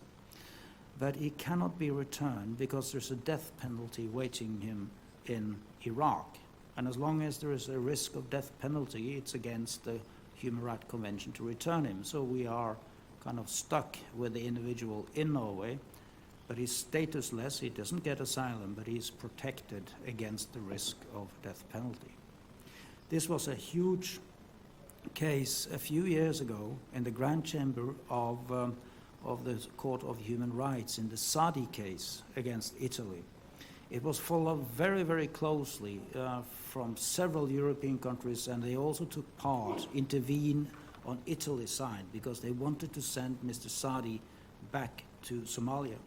but he cannot be returned because there's a death penalty waiting him in Iraq. And as long as there is a risk of death penalty, it's against the Human Rights Convention to return him. So we are kind of stuck with the individual in Norway, but he's statusless, he doesn't get asylum, but he's protected against the risk of death penalty. This was a huge case a few years ago in the Grand Chamber of the Court of Human Rights in the Sadi case against Italy. It was followed very, very closely from several European countries, and they also took part, intervened on Italy's side, because they wanted to send Mr. Sadi back to Somalia,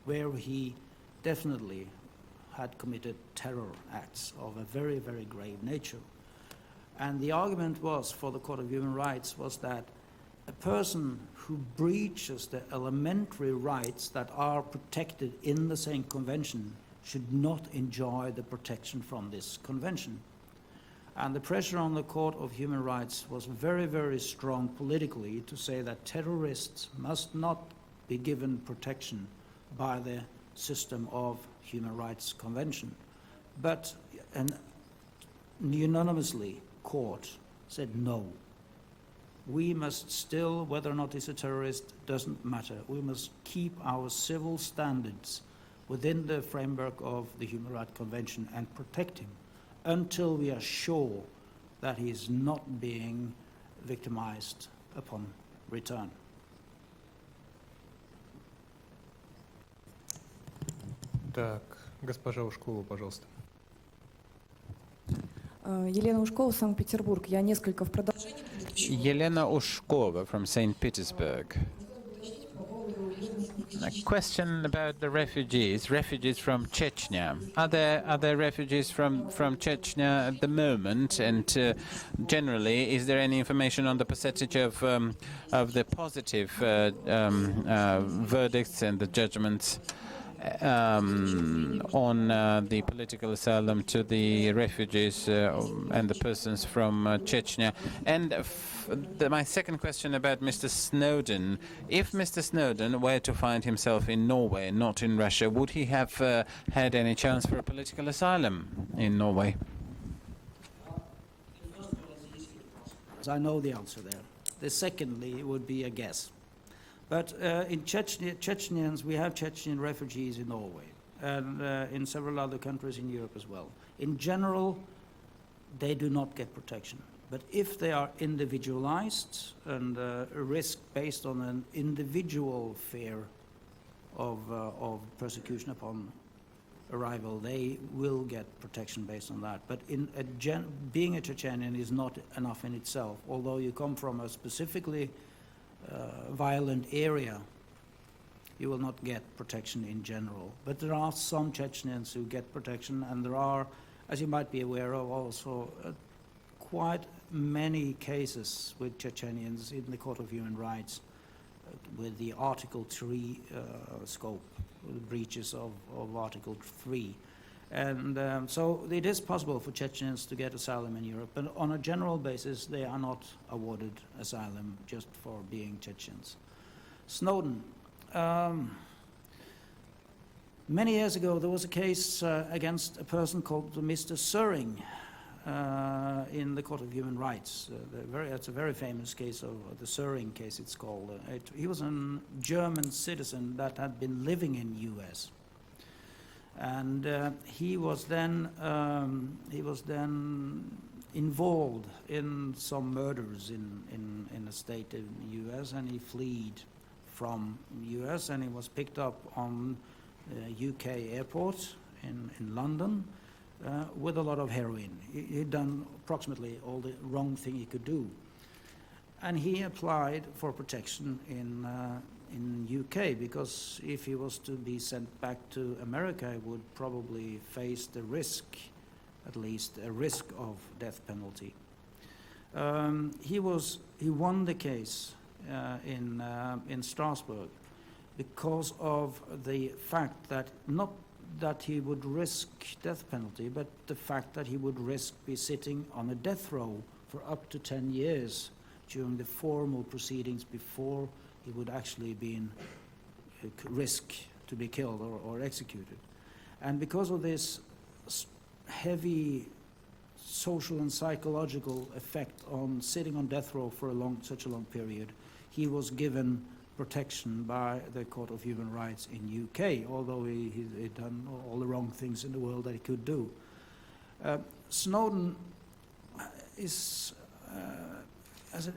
where he definitely had committed terror acts of a very, very grave nature. And the argument was, for the Court of Human Rights, was that a person who breaches the elementary rights that are protected in the same convention should not enjoy the protection from this convention. And the pressure on the Court of Human Rights was very, very strong politically to say that terrorists must not be given protection by the system of Human Rights Convention. But an unanimously court said no. We must still, whether or not he's a terrorist, doesn't matter. We must keep our civil standards within the framework of the Human Rights Convention and protect him until we are sure that he is not being victimized upon return. Так, госпожа Ушкова, пожалуйста. Елена Ушкова, Санкт-Петербург. Я несколько в продолжении. Yelena Ushkova from St. Petersburg. A question about the refugees from Chechnya. Are there refugees from Chechnya at the moment? And generally, is there any information on the percentage of the positive verdicts and the judgments on the political asylum to the refugees and the persons from Chechnya? And my second question about Mr. Snowden. If Mr. Snowden were to find himself in Norway, not in Russia, would he have had any chance for a political asylum in Norway? I know the answer there. The secondly would be a guess. But in Chechnyans, we have Chechen refugees in Norway and in several other countries in Europe as well. In general, they do not get protection. But if they are individualized and a risk based on an individual fear of persecution upon arrival, they will get protection based on that. But being a Chechenian is not enough in itself. Although you come from a specifically violent area, you will not get protection in general. But there are some Chechens who get protection, and there are, as you might be aware of, also quite many cases with Chechenians in the Court of Human Rights with the Article 3 scope, breaches of Article 3. And so it is possible for Chechens to get asylum in Europe, but on a general basis, they are not awarded asylum just for being Chechens. Snowden. Many years ago, there was a case against a person called Mr. Søring in the Court of Human Rights. It's a very famous case of the Søring case, it's called. He was a German citizen that had been living in U.S. And he was then involved in some murders in a state in the U.S., and he fled from U.S. and he was picked up on UK airport in London with a lot of heroin. He'd done approximately all the wrong thing he could do, and he applied for protection in UK, because if he was to be sent back to America, he would probably face the risk, at least a risk of death penalty. He won the case in Strasbourg because of the fact that, not that he would risk death penalty, but the fact that he would risk be sitting on a death row for up to 10 years during the formal proceedings before he would actually be in risk to be killed or executed. And because of this heavy social and psychological effect on sitting on death row for such a long period, he was given protection by the Court of Human Rights in UK, although he'd done all the wrong things in the world that he could do. Snowden has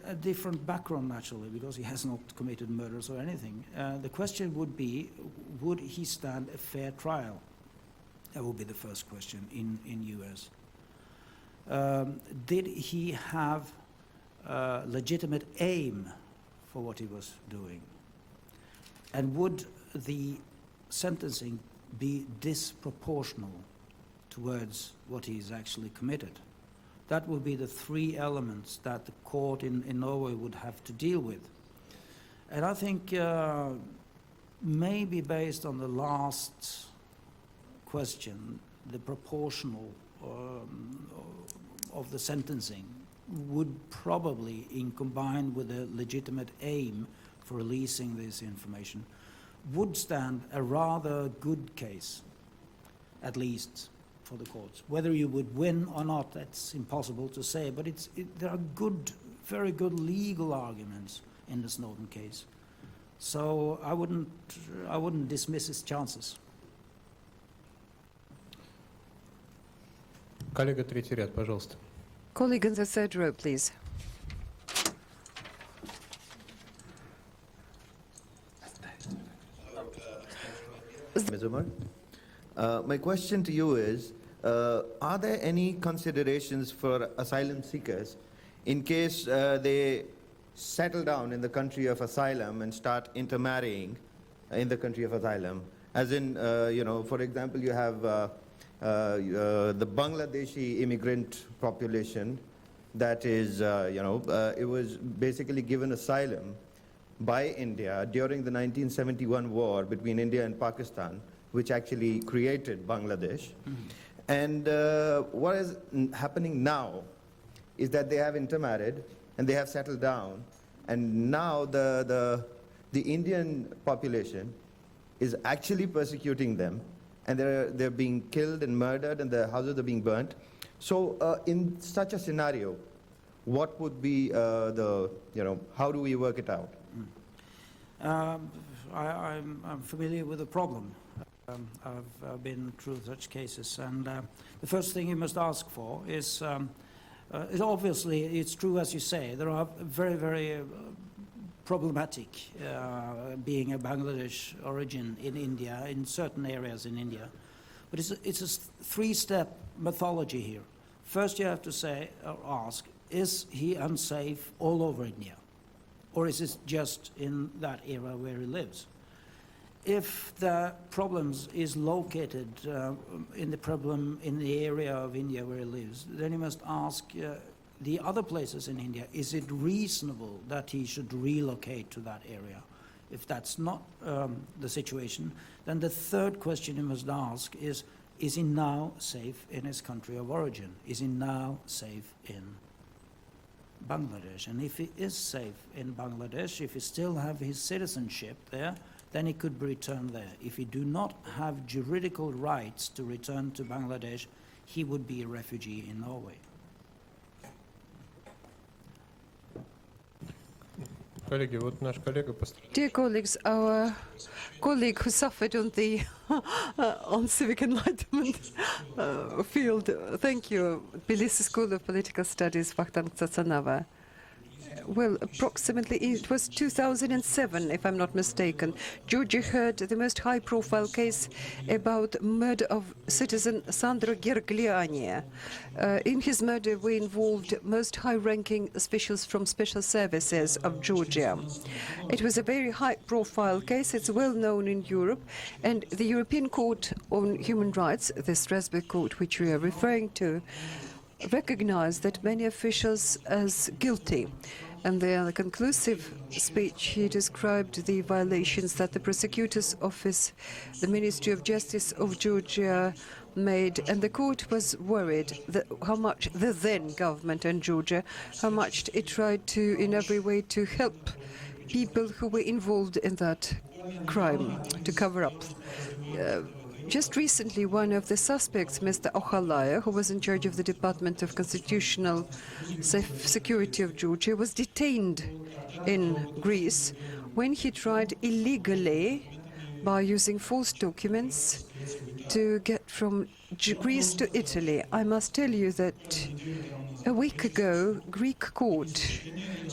a different background, naturally, because he has not committed murders or anything. The question would be, would he stand a fair trial? That would be the first question in US. Did he have legitimate aim for what he was doing? And would the sentencing be disproportional towards what he's actually committed? That would be the three elements that the court in Norway would have to deal with. And I think maybe based on the last question, the proportional of the sentencing would probably, in combined with a legitimate aim for releasing this information, would stand a rather good case, at least for the courts. Whether you would win or not, that's impossible to say, but there are very good legal arguments in the Snowden case. So I wouldn't dismiss his chances. Коллега, третий ряд, пожалуйста. Colleague in the third row, please. Ms. Umar, my question to you is, are there any considerations for asylum seekers in case they settle down in the country of asylum and start intermarrying in the country of asylum? As in, for example, you have the Bangladeshi immigrant population that is, it was basically given asylum by India during the 1971 war between India and Pakistan, which actually created Bangladesh. Mm-hmm. And what is happening now is that they have intermarried and they have settled down, and now the Indian population is actually persecuting them, and they're being killed and murdered, and their houses are being burnt. So in such a scenario, what would be how do we work it out? I'm familiar with the problem. I've been through such cases, and the first thing you must ask for is obviously, it's true as you say, there are very, very problematic being a Bangladesh origin in India, in certain areas in India. But it's a three-step methodology here. First you have to say, or ask, is he unsafe all over India? Or is it just in that area where he lives? If the problems is located in the area of India where he lives, then you must ask the other places in India, is it reasonable that he should relocate to that area? If that's not the situation, then the third question you must ask is he now safe in his country of origin? Is he now safe in Bangladesh? And if he is safe in Bangladesh, if he still have his citizenship there, then he could be returned there. If he do not have juridical rights to return to Bangladesh, he would be a refugee in Norway. Коллеги, вот наш коллега пострадал. Dear colleagues, our colleague who suffered on the on civic enlightenment field, thank you, Tbilisi School of Political Studies, Vahtan Tsatsanava. Well, approximately, it was 2007, if I'm not mistaken. Georgia heard the most high-profile case about murder of citizen Sandro Gergliani. In his murder were involved most high-ranking officials from special services of Georgia. It was a very high-profile case. It's well known in Europe, and the European Court on Human Rights, the Strasbourg Court, which we are referring to, recognized that many officials as guilty. And in the conclusive speech, he described the violations that the prosecutor's office, the Ministry of Justice of Georgia, made, and the court was worried that how much the then government in Georgia, how much it tried to, in every way, to help people who were involved in that crime, to cover up. Just recently, one of the suspects, Mr. Ohalaya, who was in charge of the Department of Constitutional Security of Georgia, was detained in Greece when he tried illegally, by using false documents, to get from Greece to Italy. I must tell you that a week ago, Greek court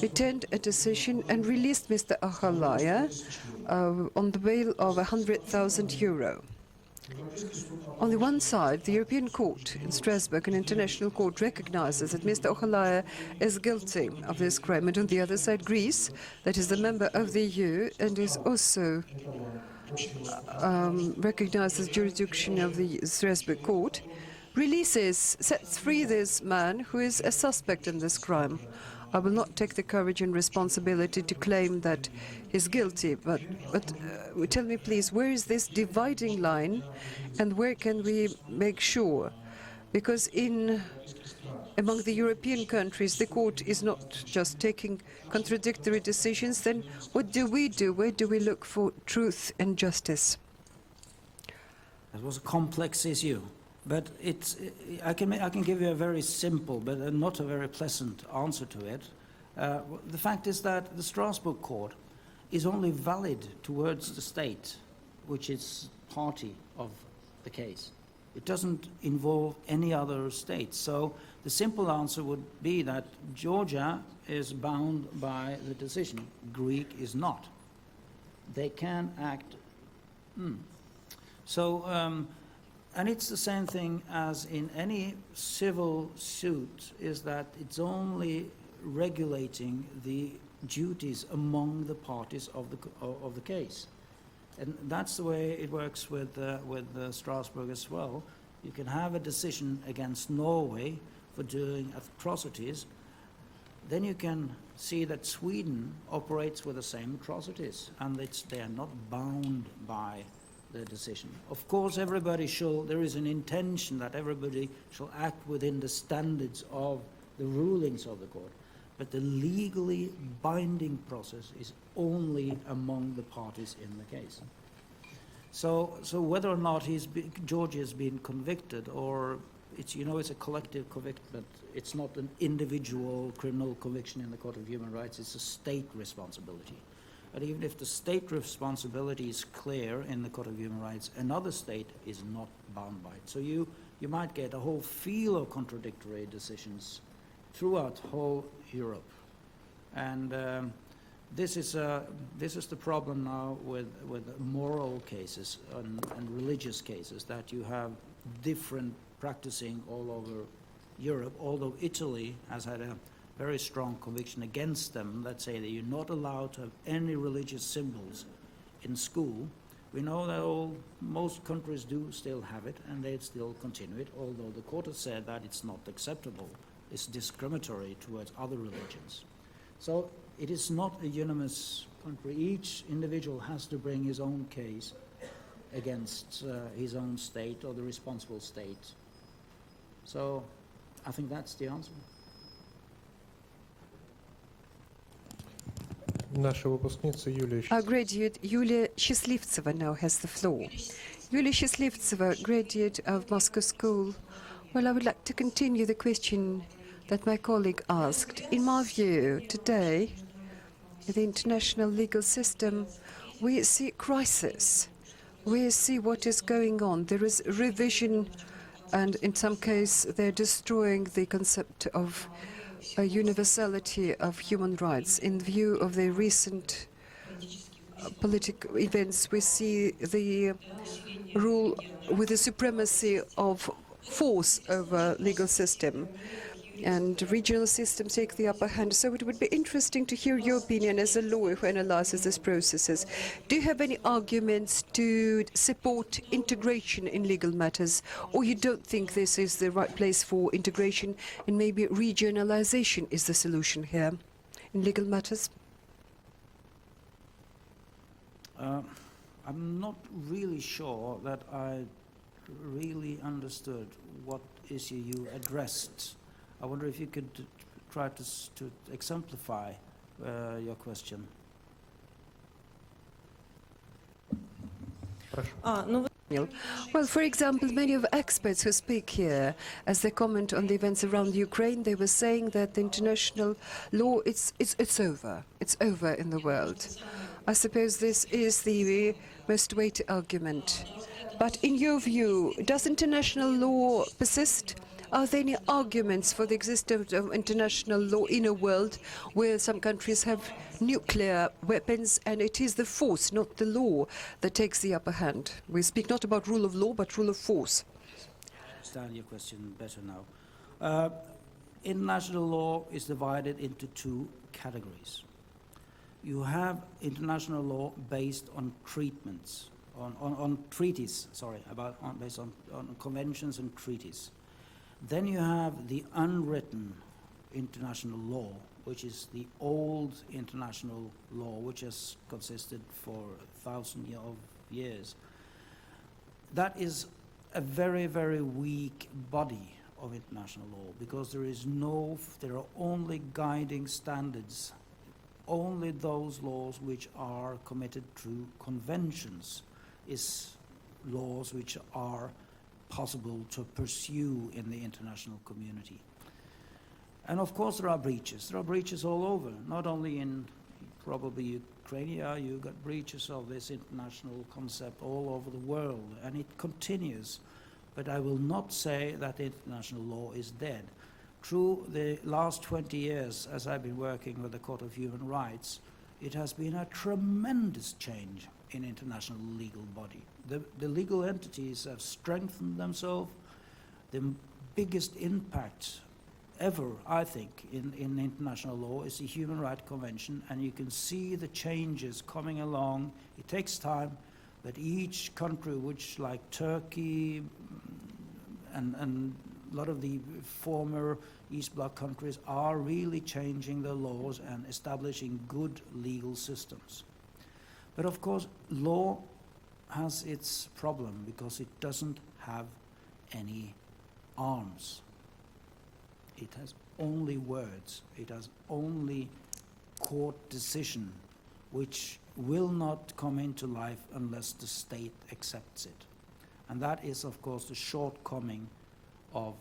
returned a decision and released Mr. Ohalaya on the bail of €100,000. On the one side, the European Court in Strasbourg, an international court, recognizes that Mr. Ohalaya is guilty of this crime. And on the other side, Greece, that is a member of the EU and is also recognizes jurisdiction of the Strasbourg Court, sets free this man who is a suspect in this crime. I will not take the courage and responsibility to claim that he's guilty, but tell me, please, where is this dividing line, and where can we make sure? Because among the European countries, the court is not just taking contradictory decisions. Then what do we do? Where do we look for truth and justice? It was a complex issue. But I can give you a very simple but not a very pleasant answer to it. The fact is that the Strasbourg Court is only valid towards the state, which is party of the case. It doesn't involve any other state. So the simple answer would be that Georgia is bound by the decision. Greek is not. They can act. And it's the same thing as in any civil suit, is that it's only regulating the duties among the parties of the case. And that's the way it works with Strasbourg as well. You can have a decision against Norway for doing atrocities. Then you can see that Sweden operates with the same atrocities, and they are not bound by the decision. Of course, there is an intention that everybody shall act within the standards of the rulings of the court, but the legally binding process is only among the parties in the case. So whether or not Georgia has been convicted, or it's a collective conviction, it's not an individual criminal conviction in the Court of Human Rights, it's a state responsibility. But even if the state responsibility is clear in the Court of Human Rights, another state is not bound by it. So you might get a whole field of contradictory decisions throughout whole Europe. And this is the problem now with moral cases and religious cases, that you have different practicing all over Europe, although Italy has had a very strong conviction against them that say that you're not allowed to have any religious symbols in school. We know that most countries do still have it, and they still continue it, although the court has said that it's not acceptable. It's discriminatory towards other religions. So it is not a unanimous country. Each individual has to bring his own case against his own state or the responsible state. So I think that's the answer. Our graduate Yulia Счастливцева now has the floor. Yulia Счастливцева, graduate of Moscow School. Well, I would like to continue the question that my colleague asked. In my view, today, the international legal system, we see crisis. We see what is going on. There is revision, and in some cases, they're destroying the concept of a universality of human rights. In view of the recent political events, we see the rule with the supremacy of force over legal system, and regional systems take the upper hand. So it would be interesting to hear your opinion as a lawyer who analyzes these processes. Do you have any arguments to support integration in legal matters, or you don't think this is the right place for integration and maybe regionalization is the solution here in legal matters? I'm not really sure that I really understood what issue you addressed. I wonder if you could try to exemplify your question. Well, for example, many of experts who speak here, as they comment on the events around Ukraine, they were saying that the international law, it's over. It's over in the world. I suppose this is the most weighty argument. But in your view, does international law persist? Are there any arguments for the existence of international law in a world where some countries have nuclear weapons and it is the force, not the law, that takes the upper hand? We speak not about rule of law, but rule of force. I understand your question better now. International law is divided into two categories. You have international law based on treatments, on treaties, based on conventions and treaties. Then you have the unwritten international law, which is the old international law, which has consisted for 1,000 of years. That is a very, very weak body of international law, because there are only guiding standards, only those laws which are committed through conventions is laws which are possible to pursue in the international community. And of course there are breaches. There are breaches all over, not only in probably Ukraine. You got breaches of this international concept all over the world, and it continues. But I will not say that international law is dead. Through the last 20 years, as I've been working with the Court of Human Rights, it has been a tremendous change in international legal body. The legal entities have strengthened themselves. The biggest impact ever, I think, in international law is the Human Rights Convention, and you can see the changes coming along. It takes time, but each country, which like Turkey and a lot of the former East Bloc countries, are really changing their laws and establishing good legal systems. But of course, law has its problem because it doesn't have any arms. It has only words. It has only court decision, which will not come into life unless the state accepts it. And that is, of course, the shortcoming of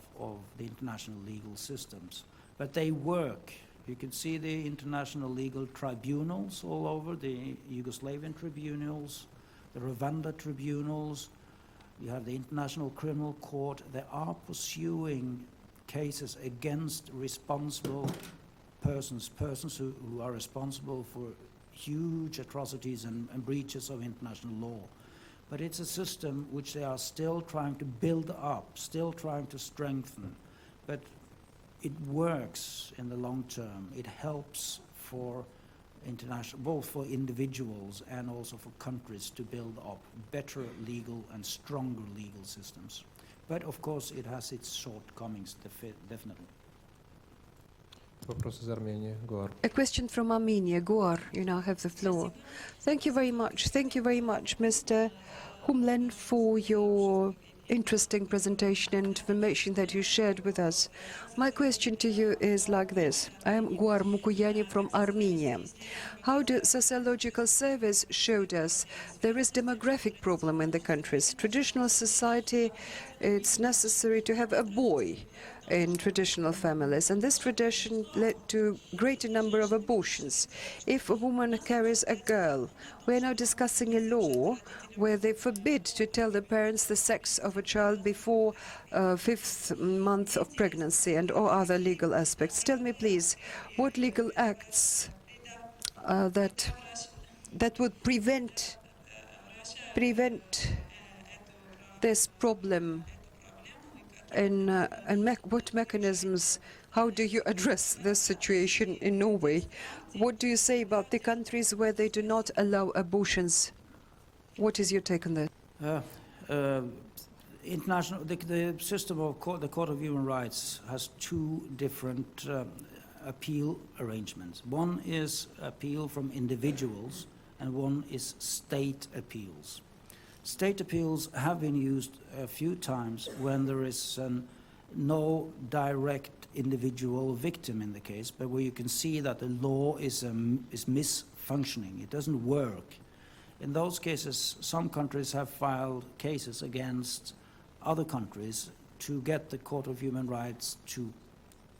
the international legal systems. But they work. You can see the international legal tribunals all over, the Yugoslavian tribunals, the Rwanda tribunals. You have the International Criminal Court. They are pursuing cases against responsible persons who are responsible for huge atrocities and breaches of international law. But it's a system which they are still trying to build up, still trying to strengthen. But it works in the long term. It helps for international, both for individuals and also for countries to build up better legal and stronger legal systems. But of course it has its shortcomings, definitely. Вопрос из Армении. Гуар. A question from Armenia. Guar, you now have the floor. Thank you very much. Thank you very much, Mr. Humlen, for your interesting presentation and information that you shared with us. My question to you is like this. I am Guar Mukuyani from Armenia. How the sociological surveys showed us there is demographic problem in the countries. Traditional society, it's necessary to have a boy in traditional families, and this tradition led to greater number of abortions. If a woman carries a girl, we are now discussing a law where they forbid to tell the parents the sex of a child before 5th month of pregnancy and all other legal aspects. Tell me, please, what legal acts that would prevent this problem, and what mechanisms, how do you address this situation in Norway? What do you say about the countries where they do not allow abortions? What is your take on that? The system of the Court of Human Rights has two different appeal arrangements. One is appeal from individuals, and one is state appeals. State appeals have been used a few times when there is no direct individual victim in the case, but where you can see that the law is misfunctioning. It doesn't work. In those cases, some countries have filed cases against other countries to get the Court of Human Rights to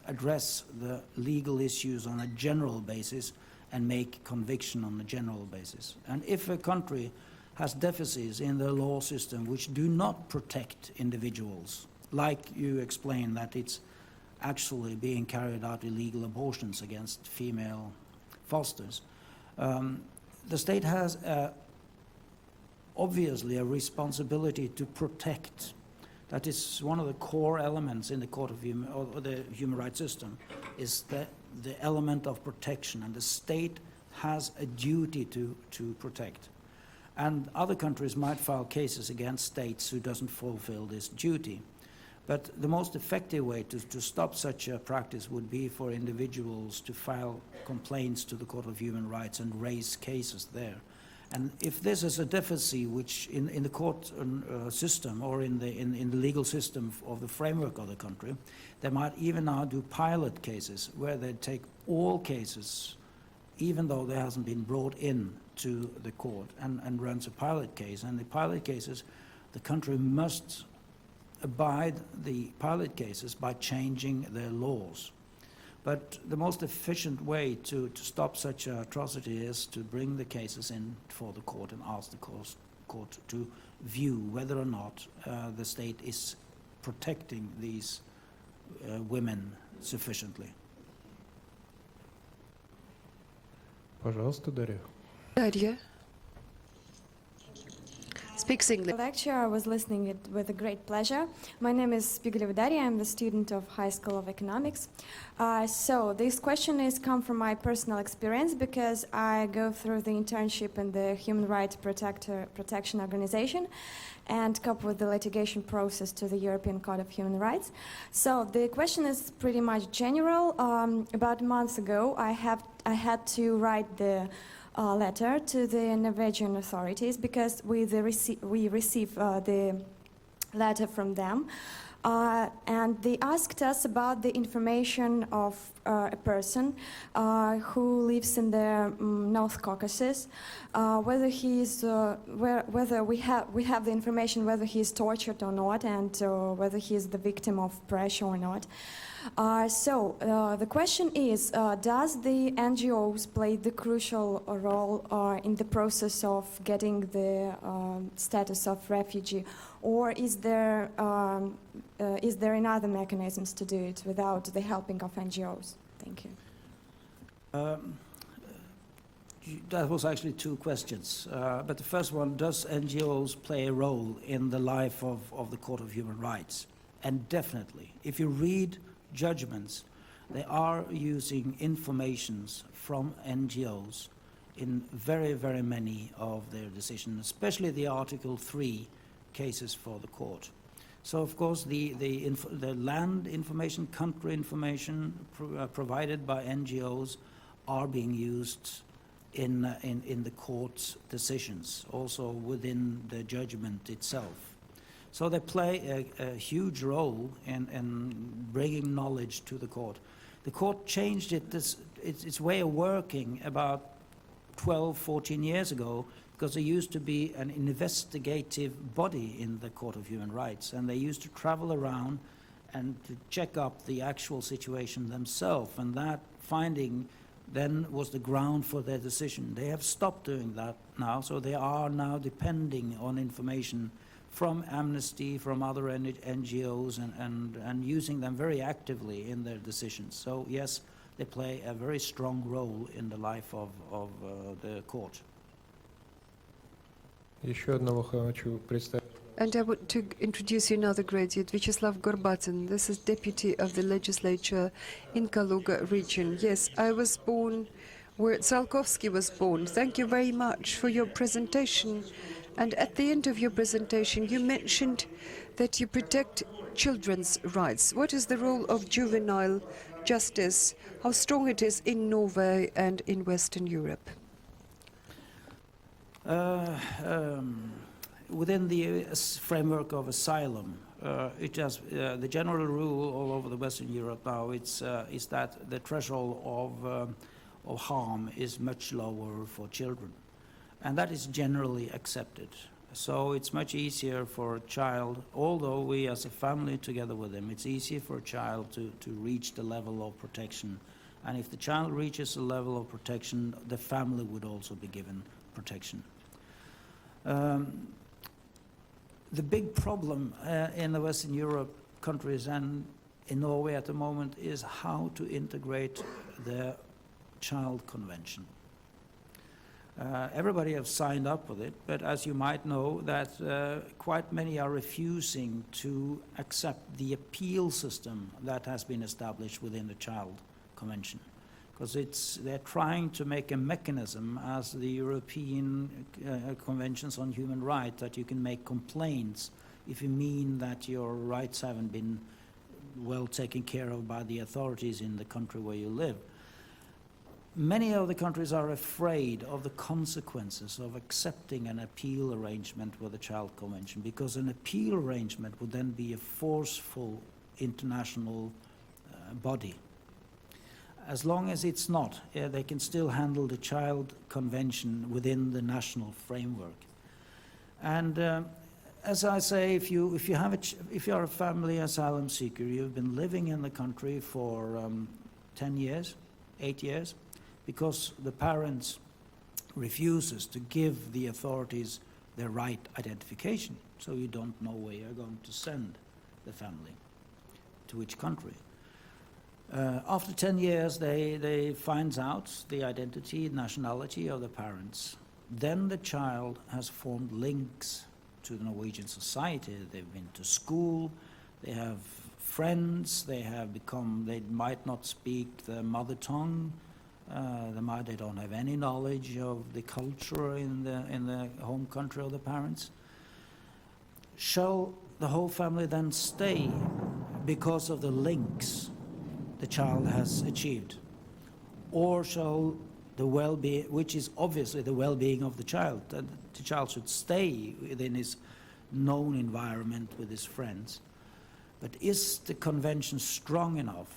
address the legal issues on a general basis and make conviction on a general basis. And if a country has deficits in the law system which do not protect individuals, like you explained that it's actually being carried out illegal abortions against female fosters, the state has obviously a responsibility to protect. That is one of the core elements in the Court of the Human Rights system, is the element of protection, and the state has a duty to protect. And other countries might file cases against states who doesn't fulfill this duty. But the most effective way to stop such a practice would be for individuals to file complaints to the Court of Human Rights and raise cases there. And if this is a deficit which in the court system or in the legal system of the framework of the country, they might even now do pilot cases where they take all cases, even though they hasn't been brought in to the court, and runs a pilot case. And the pilot cases, the country must abide the pilot cases by changing their laws. But the most efficient way to stop such atrocity is to bring the cases in for the court and ask the court to view whether or not the state is protecting these women sufficiently. Пожалуйста, Дарья. Darya speaks English. The lecture, I was listening it with a great pleasure. My name is Spiguleva Darya. I'm the student of High School of Economics. So this question is come from my personal experience because I go through the internship in the Human Rights Protection Organization and cope with the litigation process to the European Court of Human Rights. So the question is pretty much general. About a month ago, I had to write the letter to the Norwegian authorities because we received the letter from them, and they asked us about the information of a person who lives in the North Caucasus, whether he is whether we have the information whether he is tortured or not, and whether he is the victim of pressure or not. So the question is, does the NGOs play the crucial role in the process of getting the status of refugee, or is there another mechanisms to do it without the helping of NGOs? Thank you. That was actually two questions. But the first one, does NGOs play a role in the life of the Court of Human Rights? And definitely. If you read judgments, they are using informations from NGOs in very, very many of their decisions, especially the Article 3 cases for the court. So, of course, the land information, country information provided by NGOs are being used in the court's decisions, also within the judgment itself. So they play a huge role in bringing knowledge to the court. The court changed its way of working about 12, 14 years ago, because there used to be an investigative body in the Court of Human Rights, and they used to travel around and to check up the actual situation themselves, and that finding then was the ground for their decision. They have stopped doing that now, so they are now depending on information from Amnesty, from other NGOs, and using them very actively in their decisions. So yes, they play a very strong role in the life of the court. Еще одного хочу представить. And I want to introduce you another graduate, Vyacheslav Gorbatin. This is deputy of the legislature in Kaluga region. Yes, I was born where Tsiolkovsky was born. Thank you very much for your presentation. And at the end of your presentation, you mentioned that you protect children's rights. What is the role of juvenile justice? How strong it is in Norway and in Western Europe? Within the framework of asylum, the general rule all over the Western Europe now is that the threshold of harm is much lower for children, and that is generally accepted. So it's much easier for a child, although we as a family together with them, it's easier for a child to reach the level of protection. And if the child reaches a level of protection, the family would also be given protection. The big problem in the Western Europe countries and in Norway at the moment is how to integrate the Child Convention. Everybody has signed up with it, but as you might know, that quite many are refusing to accept the appeal system that has been established within the Child Convention. Because they're trying to make a mechanism as the European Conventions on Human Rights that you can make complaints if you mean that your rights haven't been well taken care of by the authorities in the country where you live. Many of the countries are afraid of the consequences of accepting an appeal arrangement with the Child Convention, because an appeal arrangement would then be a forceful international body. As long as it's not, they can still handle the Child Convention within the national framework. And as I say, if you are a family asylum seeker, you've been living in the country for 10 years, 8 years, because the parents refuses to give the authorities the right identification, so you don't know where you're going to send the family, to which country. After 10 years, they find out the identity, nationality of the parents. Then the child has formed links to the Norwegian society. They've been to school, they have friends, they might not speak the mother tongue, they don't have any knowledge of the culture in the home country of the parents. Shall the whole family then stay because of the links the child has achieved? Or shall the well-being, which is obviously the well-being of the child, that the child should stay within his known environment with his friends. But is the convention strong enough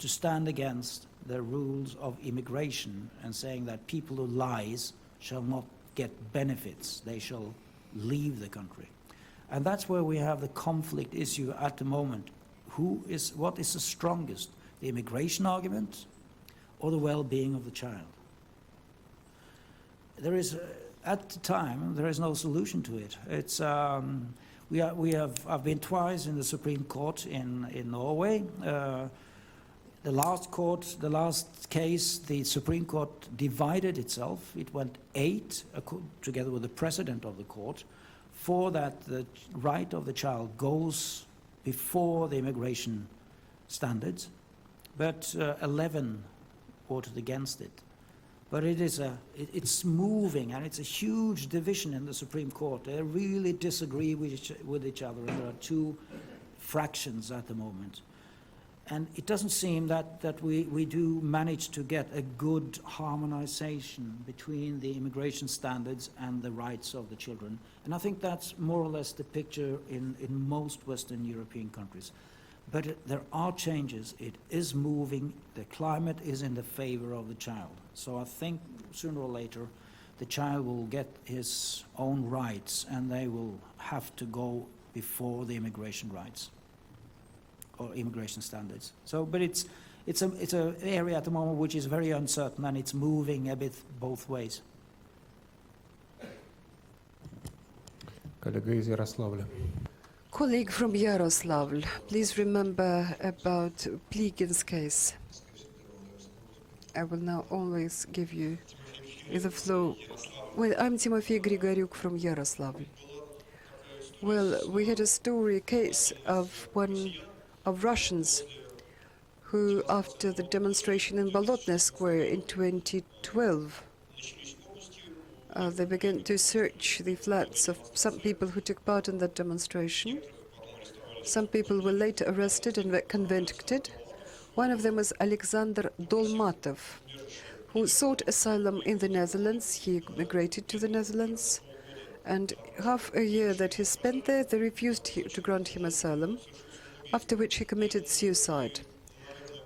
to stand against the rules of immigration and saying that people who lies shall not get benefits, they shall leave the country? And that's where we have the conflict issue at the moment. What is the strongest, the immigration argument or the well-being of the child? There is, at the time, there is no solution to it. It's, I've been twice in the Supreme Court in Norway. The last case, the Supreme Court divided itself. It went 8, together with the president of the court, for that the right of the child goes before the immigration standards, but 11 voted against it. But it's moving, and it's a huge division in the Supreme Court. They really disagree with each other, and there are two fractions at the moment. And it doesn't seem that we do manage to get a good harmonization between the immigration standards and the rights of the children. And I think that's more or less the picture in most Western European countries. But there are changes. It is moving. The climate is in the favor of the child. So I think sooner or later the child will get his own rights, and they will have to go before the immigration rights. or immigration standards. So, but it's an area at the moment which is very uncertain, and it's moving a bit both ways. Коллега из Ярославля. Colleague from Yaroslavl, please remember about Pligin's case. I will now always give you the flow. Well, I'm Timofey Grigoryuk from Yaroslavl. Well, we had a story, a case of Russians who, after the demonstration in Bolotnaya Square in 2012, they began to search the flats of some people who took part in that demonstration. Some people were later arrested and were convicted. One of them was Alexander Dolmatov, who sought asylum in the Netherlands. He migrated to the Netherlands, and half a year that he spent there, they refused to grant him asylum, after which he committed suicide.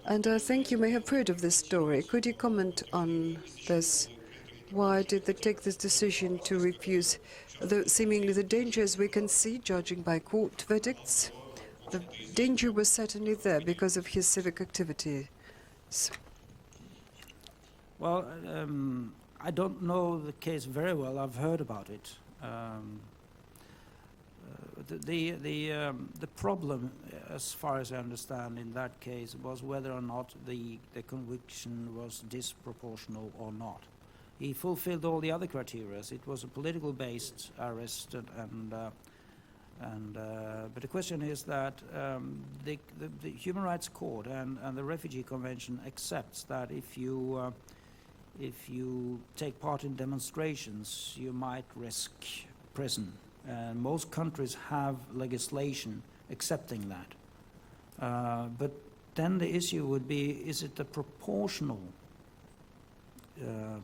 And I think you may have heard of this story. Could you comment on this? Why did they take this decision to refuse? Though seemingly the dangers we can see, judging by court verdicts, the danger was certainly there because of his civic activity. Well, I don't know the case very well. I've heard about it. The problem, as far as I understand, in that case was whether or not the conviction was disproportional or not. He fulfilled all the other criteria. It was a political-based arrest, but the question is that the Human Rights Court and the Refugee Convention accepts that if you take part in demonstrations, you might risk prison. And most countries have legislation accepting that. But then the issue would be, is it a proportional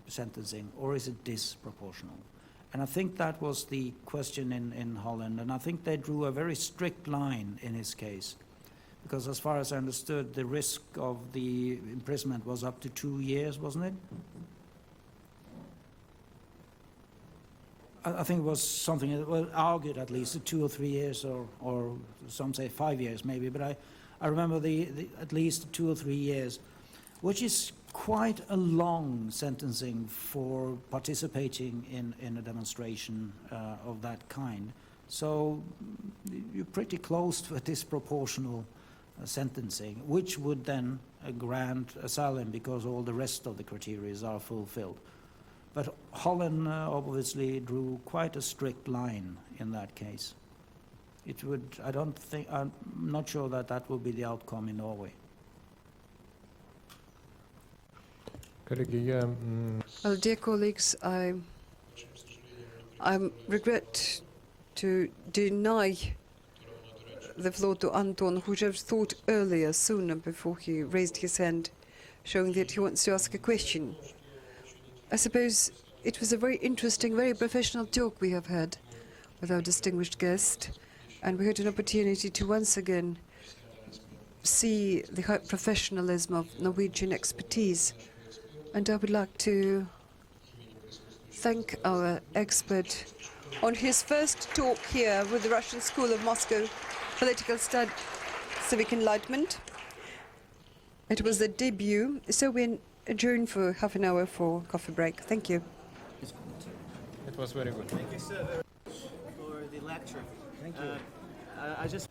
sentencing, or is it disproportional? And I think that was the question in Holland, and I think they drew a very strict line in his case, because as far as I understood, the risk of the imprisonment was up to 2 years, wasn't it? I think it was something that was argued at least 2 or 3 years, or some say 5 years maybe, but I remember the at least 2 or 3 years, which is quite a long sentencing for participating in a demonstration of that kind. So you're pretty close to a disproportional sentencing, which would then grant asylum because all the rest of the criteria are fulfilled. But Holland obviously drew quite a strict line in that case. It would, I'm not sure that that will be the outcome in Norway. Well, dear colleagues, I regret to deny the floor to Anton, who should have thought earlier, sooner, before he raised his hand, showing that he wants to ask a question. I suppose it was a very interesting, very professional talk we have had with our distinguished guest, and we had an opportunity to once again see the high professionalism of Norwegian expertise. And I would like to thank our expert on his first talk here with the Russian School of Moscow Political Studies, Civic Enlightenment. It was the debut, so we adjourn for half an hour for coffee break. Thank you. It was very good. Thank you so very much for the lecture. Thank you. I just